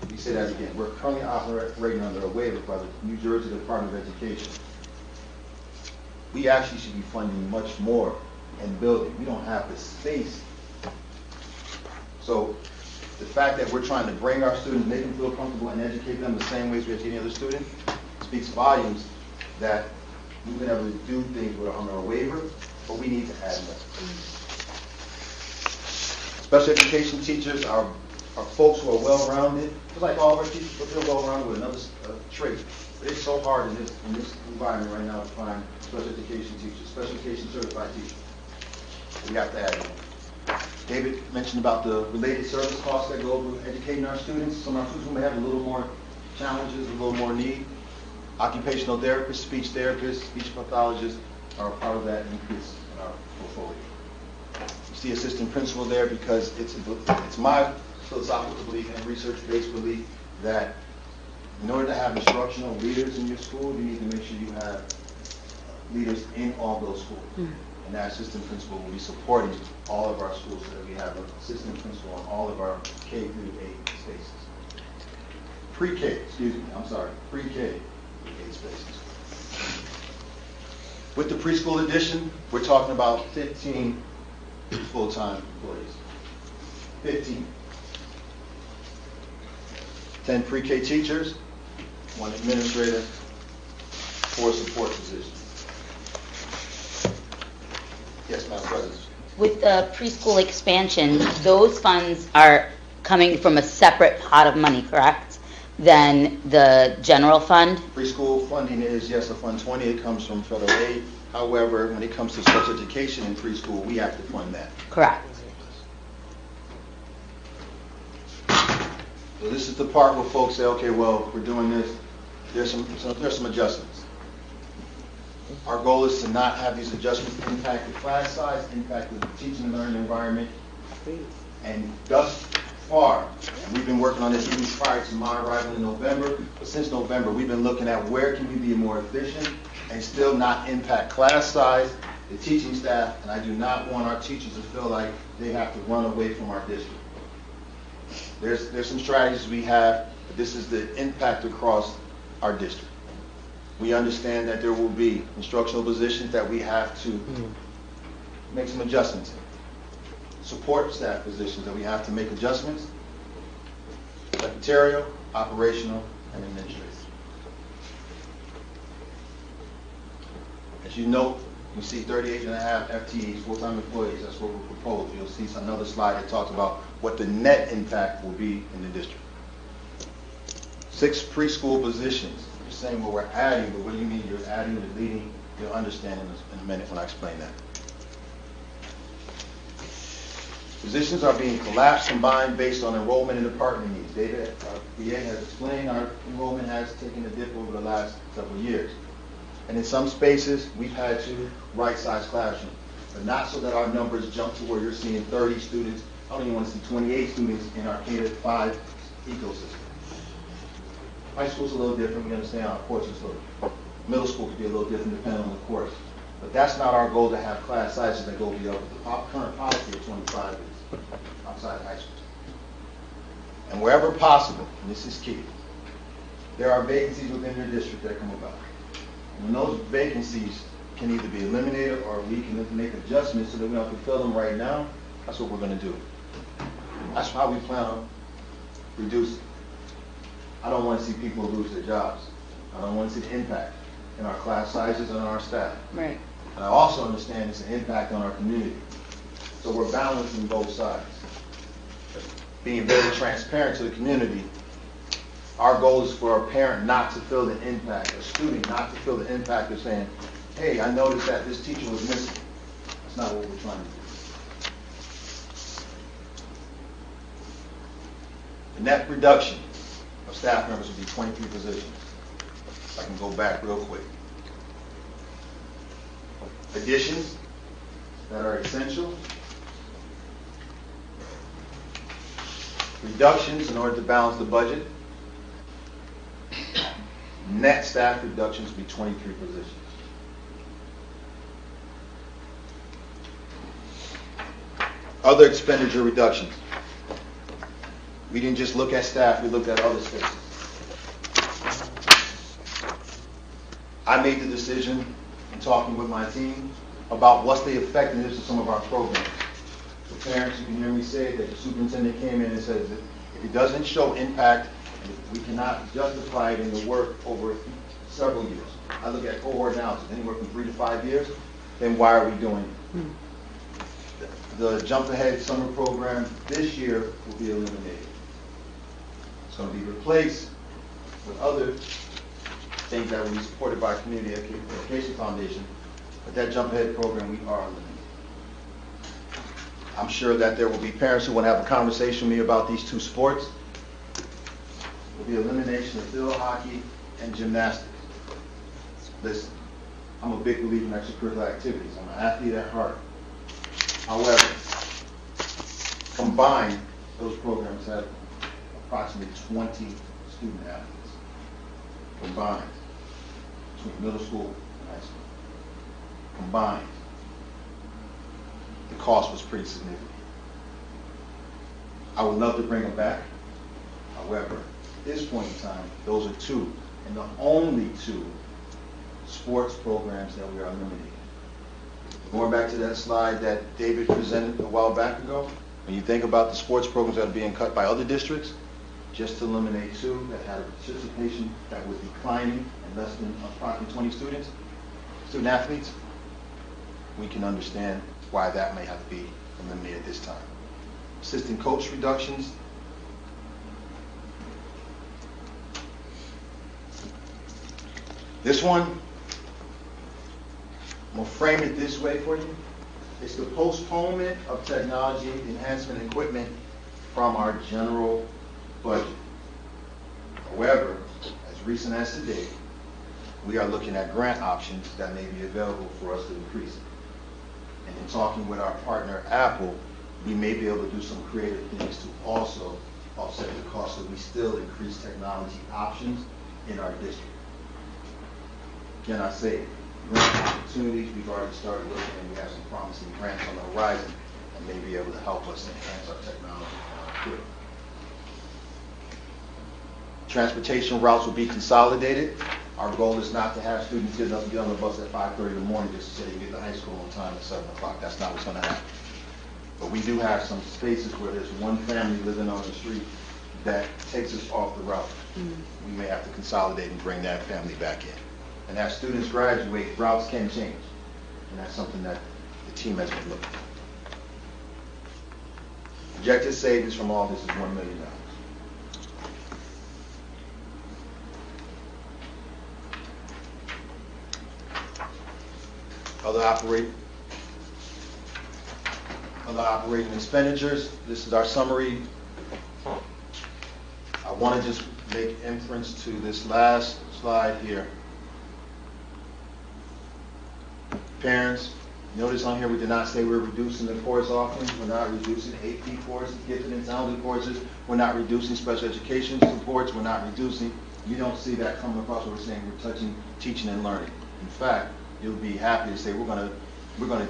Let me say that again. We're currently operating under a waiver by the New Jersey Department of Education. We actually should be funding much more in building. We don't have the space. So the fact that we're trying to bring our students, make them feel comfortable, and educate them the same way as we educate any other student speaks volumes that we've been able to do things under a waiver, but we need to add more. Special education teachers are folks who are well-rounded, just like all of our teachers, but they're well-rounded with another trait. But it's so hard in this environment right now to find special education teachers, special education certified teachers. We have to add more. David mentioned about the related service costs that go with educating our students. Some of our students may have a little more challenges, a little more need. Occupational therapists, speech therapists, speech pathologists are a part of that increase in our portfolio. You see assistant principal there because it's my philosophical belief and research-based belief that in order to have instructional leaders in your school, you need to make sure you have leaders in all those schools. And that assistant principal will be supporting all of our schools so that we have an assistant principal on all of our K through 8 spaces. Pre-K, pre-K. Spaces. With the preschool edition, we're talking about 15 full-time employees. 15. 10 pre-K teachers, 1 administrator, 4 support positions. Yes, Madam President. With the preschool expansion, those funds are coming from a separate pot of money, correct? Than the general fund? Preschool funding is, yes, a Fund 20. It comes from federal aid. However, when it comes to special education in preschool, we have to fund that. Correct. So this is the part where folks say, okay, well, we're doing this. There's some adjustments. Our goal is to not have these adjustments impact the class size, impact the teaching and learning environment. And thus far, and we've been working on this even prior to my arrival in November, but since November, we've been looking at where can we be more efficient and still not impact class size, the teaching staff, and I do not want our teachers to feel like they have to run away from our district. There's some strategies we have, but this is the impact across our district. We understand that there will be instructional positions that we have to make some adjustments in. Support staff positions that we have to make adjustments, secretarial, operational, and administrative. As you note, you see 38.5 FTEs, full-time employees. That's what we're proposing. You'll see another slide that talks about what the net impact will be in the district. 6 preschool positions. You're saying, well, we're adding, but what do you mean you're adding or deleting? You'll understand in a minute when I explain that. Positions are being collapsed, combined based on enrollment and department needs. David, our PA has explained our enrollment has taken a dip over the last several years. And in some spaces, we've had to right-size classrooms, but not so that our numbers jump to where you're seeing 30 students. I don't even want to see 28 students in our K-5 ecosystem. High school's a little different, we understand our courses are, middle school could be a little different depending on the course. But that's not our goal, to have class sizes that go beyond the current policy of 25 is outside of high school. And wherever possible, and this is key, there are vacancies within your district that come about. And when those vacancies can either be eliminated or we can make adjustments so that we don't have to fill them right now, that's what we're going to do. That's how we plan on reducing. I don't want to see people lose their jobs. I don't want to see the impact in our class sizes and on our staff. Right. And I also understand it's an impact on our community. So we're balancing both sides. Being very transparent to the community, our goal is for a parent not to feel the impact, a student not to feel the impact of saying, hey, I noticed that this teacher was missing. That's not what we're trying to do. The net reduction of staff members will be 23 positions. If I can go back real quick. Additions that are essential. Reductions in order to balance the budget. Net staff reductions will be 23 positions. Other expenditure reductions. We didn't just look at staff, we looked at other spaces. I made the decision in talking with my team about what's the effectiveness of some of our programs. The parents, you can hear me say that the superintendent came in and said that if it doesn't show impact, and if we cannot justify it in the work over several years, I look at cohort analysis, anywhere from 3 to 5 years, then why are we doing it? The Jump Ahead summer program this year will be eliminated. It's going to be replaced with other things that will be supported by Community Education Foundation, but that Jump Ahead program we are eliminating. I'm sure that there will be parents who want to have a conversation with me about these two sports. There will be elimination of field hockey and gymnastics. Listen, I'm a big believer in extracurricular activities. I'm an athlete at heart. However, combined, those programs have approximately 20 student athletes combined between middle school and high school. Combined, the cost was pretty significant. I would love to bring them back. However, at this point in time, those are two, and the only two sports programs that we are eliminating. Going back to that slide that David presented a while back ago, when you think about the sports programs that are being cut by other districts, just to eliminate two that had a participation that was declining and less than approximately 20 student athletes, we can understand why that may have to be eliminated this time. Assistant coach reductions. This one, I'm going to frame it this way for you. It's the postponement of technology enhancement equipment from our general budget. However, as recent as today, we are looking at grant options that may be available for us to increase it. And in talking with our partner, Apple, we may be able to do some creative things to also offset the cost, so we still increase technology options in our district. Again, I say, grant opportunities, we've already started looking, and we have some promising grants on the horizon that may be able to help us enhance our technology equipment. Transportation routes will be consolidated. Our goal is not to have students get on the bus at 5:30 in the morning just to say you get to high school on time at 7 o'clock. That's not what's going to happen. But we do have some spaces where there's one family living on the street that takes us off the route. We may have to consolidate and bring that family back in. And as students graduate, routes can change. And that's something that the team has been looking at. Projected savings from all this is $1 million. Other operating expenditures. This is our summary. I want to just make inference to this last slide here. Parents, Notice on here, we did not say we're reducing the course offerings. We're not reducing AP courses, gifted and talented courses. We're not reducing special education supports. We're not reducing. You don't see that coming across when we're saying we're touching teaching and learning. In fact, you'll be happy to say we're going to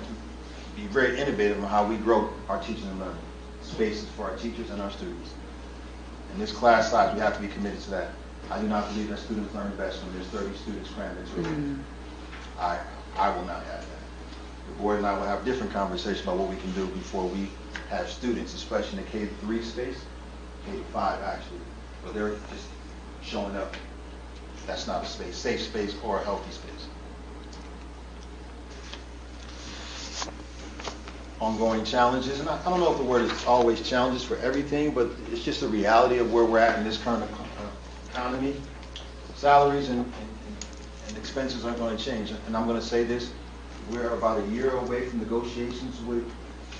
be very innovative on how we grow our teaching and learning spaces for our teachers and our students. And this class size, we have to be committed to that. I do not believe that students learn best when there's 30 students crammed into a room. I will not have that. The board and I will have a different conversation about what we can do before we have students, especially in the K-3 space, K-5 actually, but they're just showing up. That's not a space, safe space or a healthy space. Ongoing challenges, and I don't know if the word is always challenges for everything, but it's just the reality of where we're at in this current economy. Salaries and expenses aren't going to change, and I'm going to say this. We're about a year away from negotiations with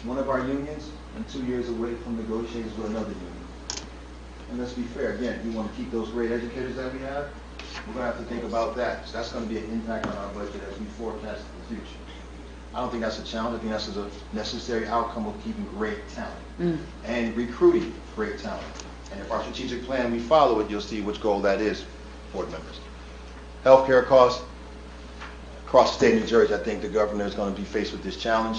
one of our unions and 2 years away from negotiations with another union. And let's be fair, again, we want to keep those great educators that we have. We're going to have to think about that. So that's going to be an impact on our budget as we forecast the future. I don't think that's a challenge. I think that's a necessary outcome of keeping great talent and recruiting great talent. And if our strategic plan, we follow it, you'll see which goal that is, board members. Healthcare costs. Across the state of New Jersey, I think the governor is going to be faced with this challenge.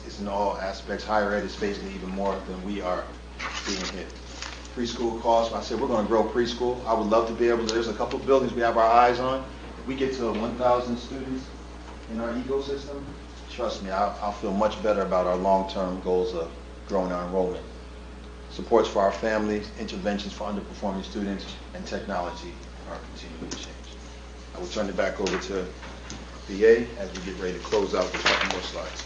It's in all aspects. Higher ed is facing it even more than we are being hit. Preschool costs, I said we're going to grow preschool. I would love to be able to, there's a couple of buildings we have our eyes on. If we get to 1,000 students in our ecosystem, trust me, I'll feel much better about our long-term goals of growing our enrollment. Supports for our families, interventions for underperforming students, and technology are continuing to change. I will turn it back over to BA as we get ready to close out with a couple more slides.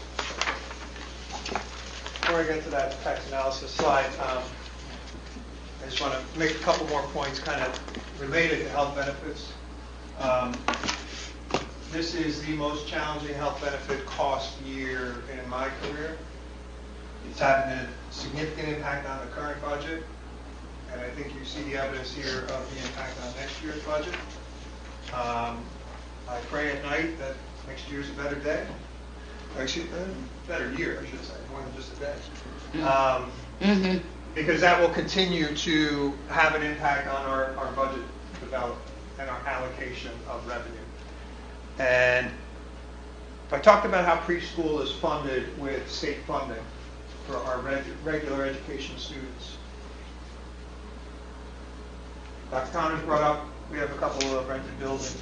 Before I get to that tax analysis slide, I just want to make a couple more points kind of related to health benefits. This is the most challenging health benefit cost year in my career. It's having a significant impact on the current budget, and I think you see the evidence here of the impact on next year's budget. I pray at night that next year's a better day. Actually, better year, I should say, more than just a day. Because that will continue to have an impact on our budget development and our allocation of revenue. And I talked about how preschool is funded with state funding for our regular education students. Dr. Connors brought up, we have a couple of rented buildings.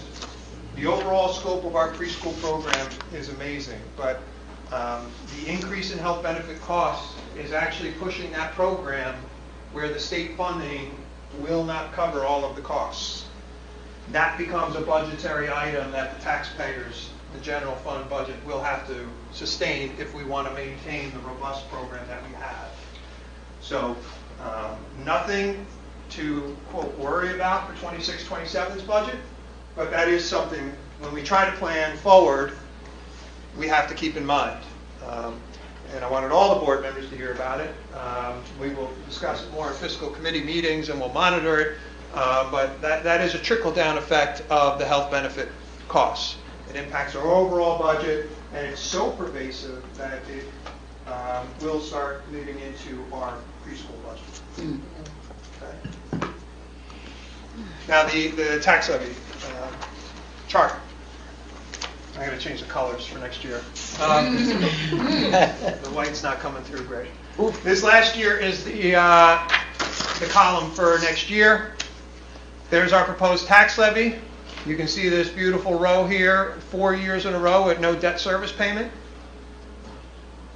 The overall scope of our preschool program is amazing, but the increase in health benefit costs is actually pushing that program where the state funding will not cover all of the costs. That becomes a budgetary item that the taxpayers, the general fund budget, will have to sustain if we want to maintain the robust program that we have. So nothing to, quote, worry about for 26-27's budget, but that is something, when we try to plan forward, we have to keep in mind. And I wanted all the board members to hear about it. We will discuss it more in fiscal committee meetings and we'll monitor it. But that is a trickle-down effect of the health benefit costs. It impacts our overall budget, and it's so pervasive that it will start moving into our preschool budget. Okay. Now the tax levy chart. I'm going to change the colors for next year. The white's not coming through great. This last year is the column for next year. There's our proposed tax levy. You can see this beautiful row here, 4 years in a row with no debt service payment.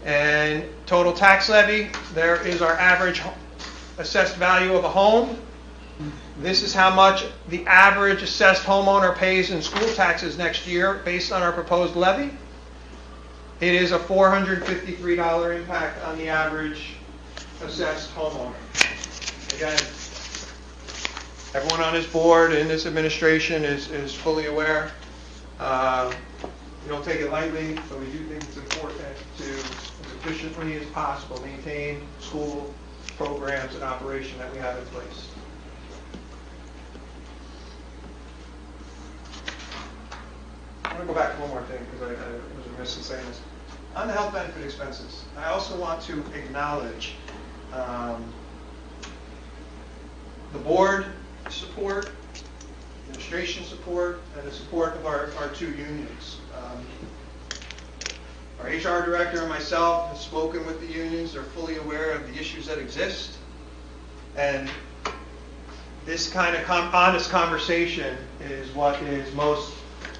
And total tax levy, there is our average assessed value of a home. This is how much the average assessed homeowner pays in school taxes next year based on our proposed levy. It is a $453 impact on the average assessed homeowner. Again, everyone on this board and this administration is fully aware. We don't take it lightly, but we do think it's important to, as efficiently as possible, maintain school programs and operation that we have in place. I want to go back to one more thing because I was remiss in saying this. On the health benefit expenses, I also want to acknowledge the board support, administration support, and the support of our two unions. Our HR director and myself have spoken with the unions. They're fully aware of the issues that exist. And this kind of honest conversation is what is most,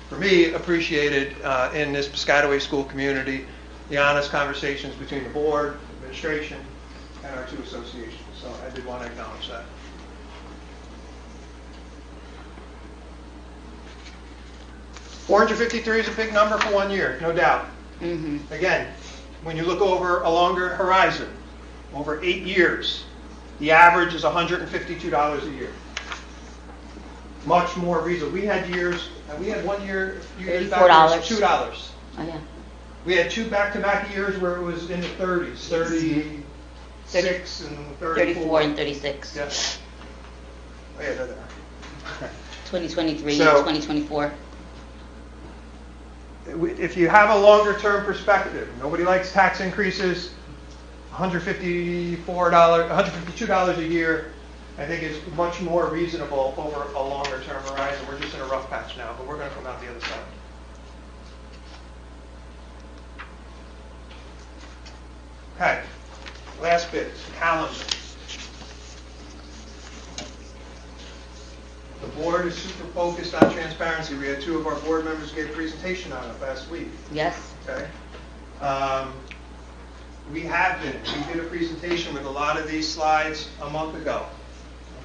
for me, appreciated in this Piscataway school community, the honest conversations between the board, administration, and our two associations. So I did want to acknowledge that. $453 is a big number for 1 year, no doubt. Mm-hmm. Again, when you look over a longer horizon, over 8 years, the average is $152 a year. Much more reasonable. We had years, we had 1 year, a few years back, it was $2. Oh, yeah. We had 2 back-to-back yeyears where it was in the 30s, 36 and 34. 34 and 36. Yeah. Oh, yeah, there they are. 2023, So- 2024. If you have a longer-term perspective, nobody likes tax increases. $152 a year, I think, is much more reasonable over a longer-term horizon. We're just in a rough patch now, but we're going to come out the other side. Okay, last bit, calendar. The board is super focused on transparency. We had 2 of our board members give a presentation on it last week. Yes. Okay. We have been. We did a presentation with a lot of these slides a month ago.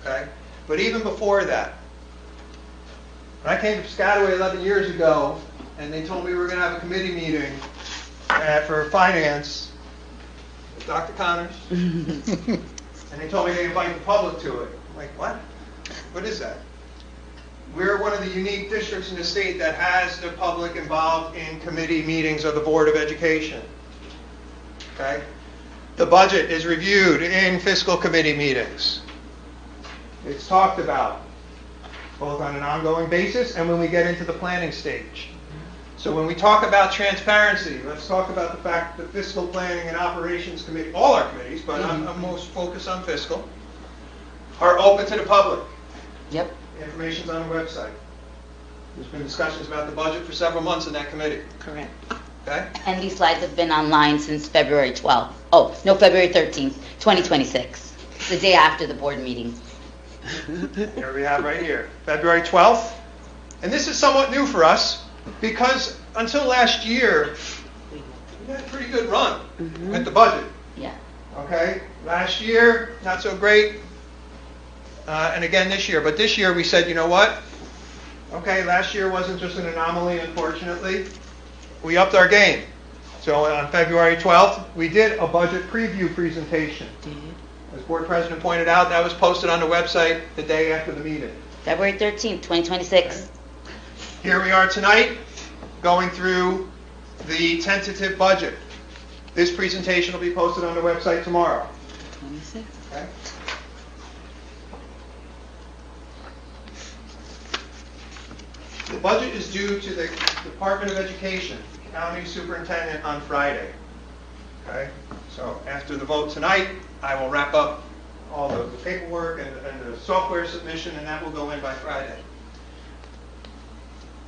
Okay. But even before that, when I came to Piscataway 11 years ago, and they told me we were going to have a committee meeting for finance with Dr. Connors, and they told me they invite the public to it. I'm like, what? What is that? We're one of the unique districts in the state that has the public involved in committee meetings of the Board of Education. Okay? The budget is reviewed in fiscal committee meetings. It's talked about both on an ongoing basis and when we get into the planning stage. So when we talk about transparency, let's talk about the fact that the Fiscal Planning and Operations Committee, all our committees, but I'm most focused on fiscal, are open to the public. Yep. Information's on the website. There's been discussions about the budget for several months in that committee. Correct. Okay? And these slides have been online since February 12th. Oh, no, February 13th, 2026. The day after the board meeting. Here we have right here, February 12th. And this is somewhat new for us because until last year, we had a pretty good run with the budget. Yeah. Okay? Last year, not so great. And again this year. But this year we said, you know what? Okay, last year wasn't just an anomaly, unfortunately. We upped our game. So on February 12th, we did a budget preview presentation. As board president pointed out, that was posted on the website the day after the meeting. February 13th, 2026. Here we are tonight, going through the tentative budget. This presentation will be posted on the website tomorrow. 26. Okay? The budget is due to the Department of Education, County Superintendent, on Friday. Okay? So after the vote tonight, I will wrap up all the paperwork and the software submission, and that will go in by Friday.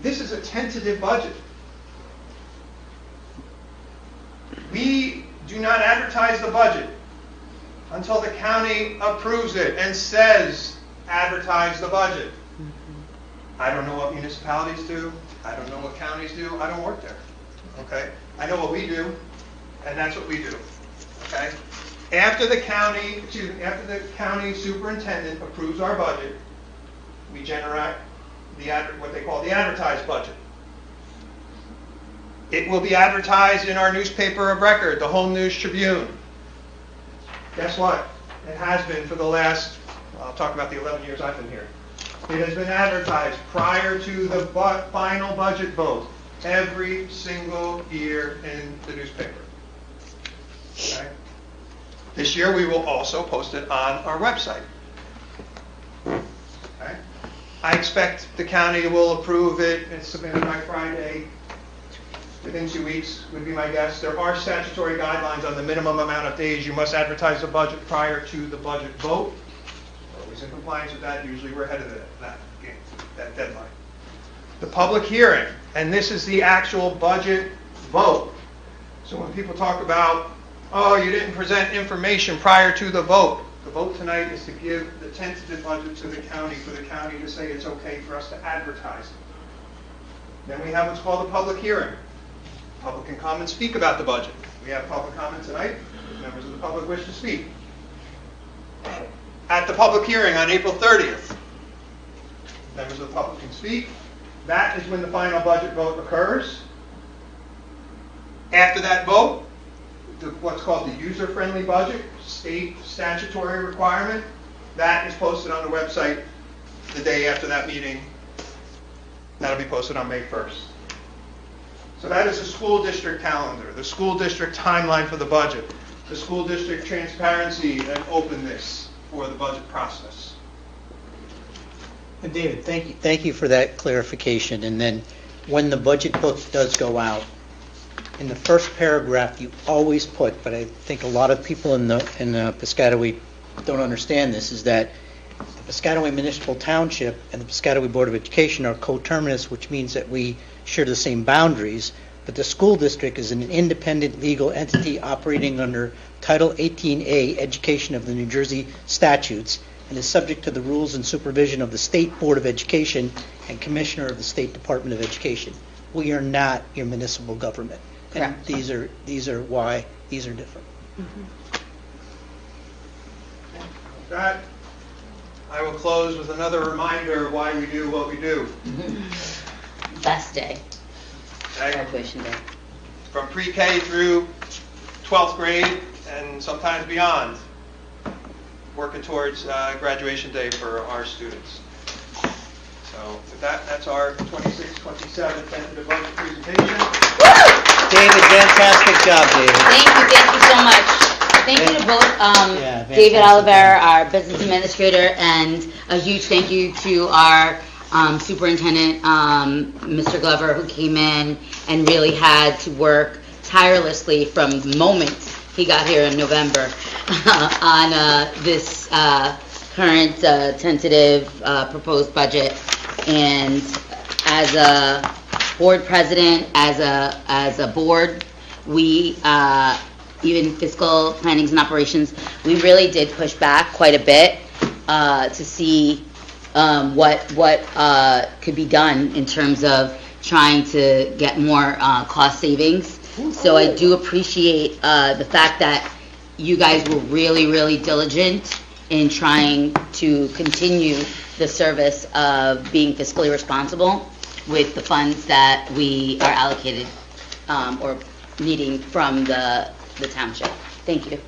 This is a tentative budget. We do not advertise the budget until the county approves it and says, advertise the budget. I don't know what municipalities do. I don't know what counties do. I don't work there. Okay? I know what we do, and that's what we do. Okay? After the county superintendent approves our budget, we generate what they call the advertised budget. It will be advertised in our newspaper of record, the Home News Tribune. Guess what? It has been for the last, I'll talk about the 11 years I've been here. It has been advertised prior to the final budget vote every single year in the newspaper. Okay? This year we will also post it on our website. Okay? I expect the county will approve it and submit it by Friday. within 2 weeks would be my guess. There are statutory guidelines on the minimum amount of days you must advertise the budget prior to the budget vote. We're always in compliance with that. Usually we're ahead of that deadline. The public hearing, and this is the actual budget vote. So when people talk about, oh, you didn't present information prior to the vote tonight is to give the tentative budget to the county for the county to say it's okay for us to advertise it. Then we have what's called a public hearing. Public can come and speak about the budget. We have public comment tonight. Members of the public wish to speak. At the public hearing on April 30th, members of the public can speak. That is when the final budget vote occurs. After that vote, what's called the user-friendly budget, state statutory requirement, that is posted on the website the day after that meeting. That'll be posted on May 1st. So that is the school district calendar, the school district timeline for the budget, the school district transparency and openness for the budget process. And David, thank you for that clarification. And then when the budget book does go out, in the first paragraph you always put, but I think a lot of people in Piscataway don't understand this, is that the Piscataway Municipal Township and the Piscataway Board of Education are coterminous, which means that we share the same boundaries, but the school district is an independent legal entity operating under Title 18A, Education of the New Jersey Statutes, and is subject to the rules and supervision of the State Board of Education and Commissioner of the State Department of Education. We are not your municipal government. And Correct. these are why these are different. With that, I will close with another reminder of why we do what we do. Best day, Okay? graduation day. From pre-K through 12th grade and sometimes beyond, working towards graduation day for our students. So with that, that's our 26-27 tentative budget presentation. David, fantastic job, David. Thank you so much. Thank you to both Yeah, David fantastic. Oliver, our business administrator, and a huge thank you to our superintendent, Mr. Glover, who came in and really had to work tirelessly from the moment he got here in November on this current tentative proposed budget. And as a board president, as a board, we even fiscal plannings and operations, we really did push back quite a bit to see what could be done in terms of trying to get more cost savings. So I do appreciate the fact that you guys were really, really diligent in trying to continue the service of being fiscally responsible with the funds that we are allocated or needing from the township. Thank you.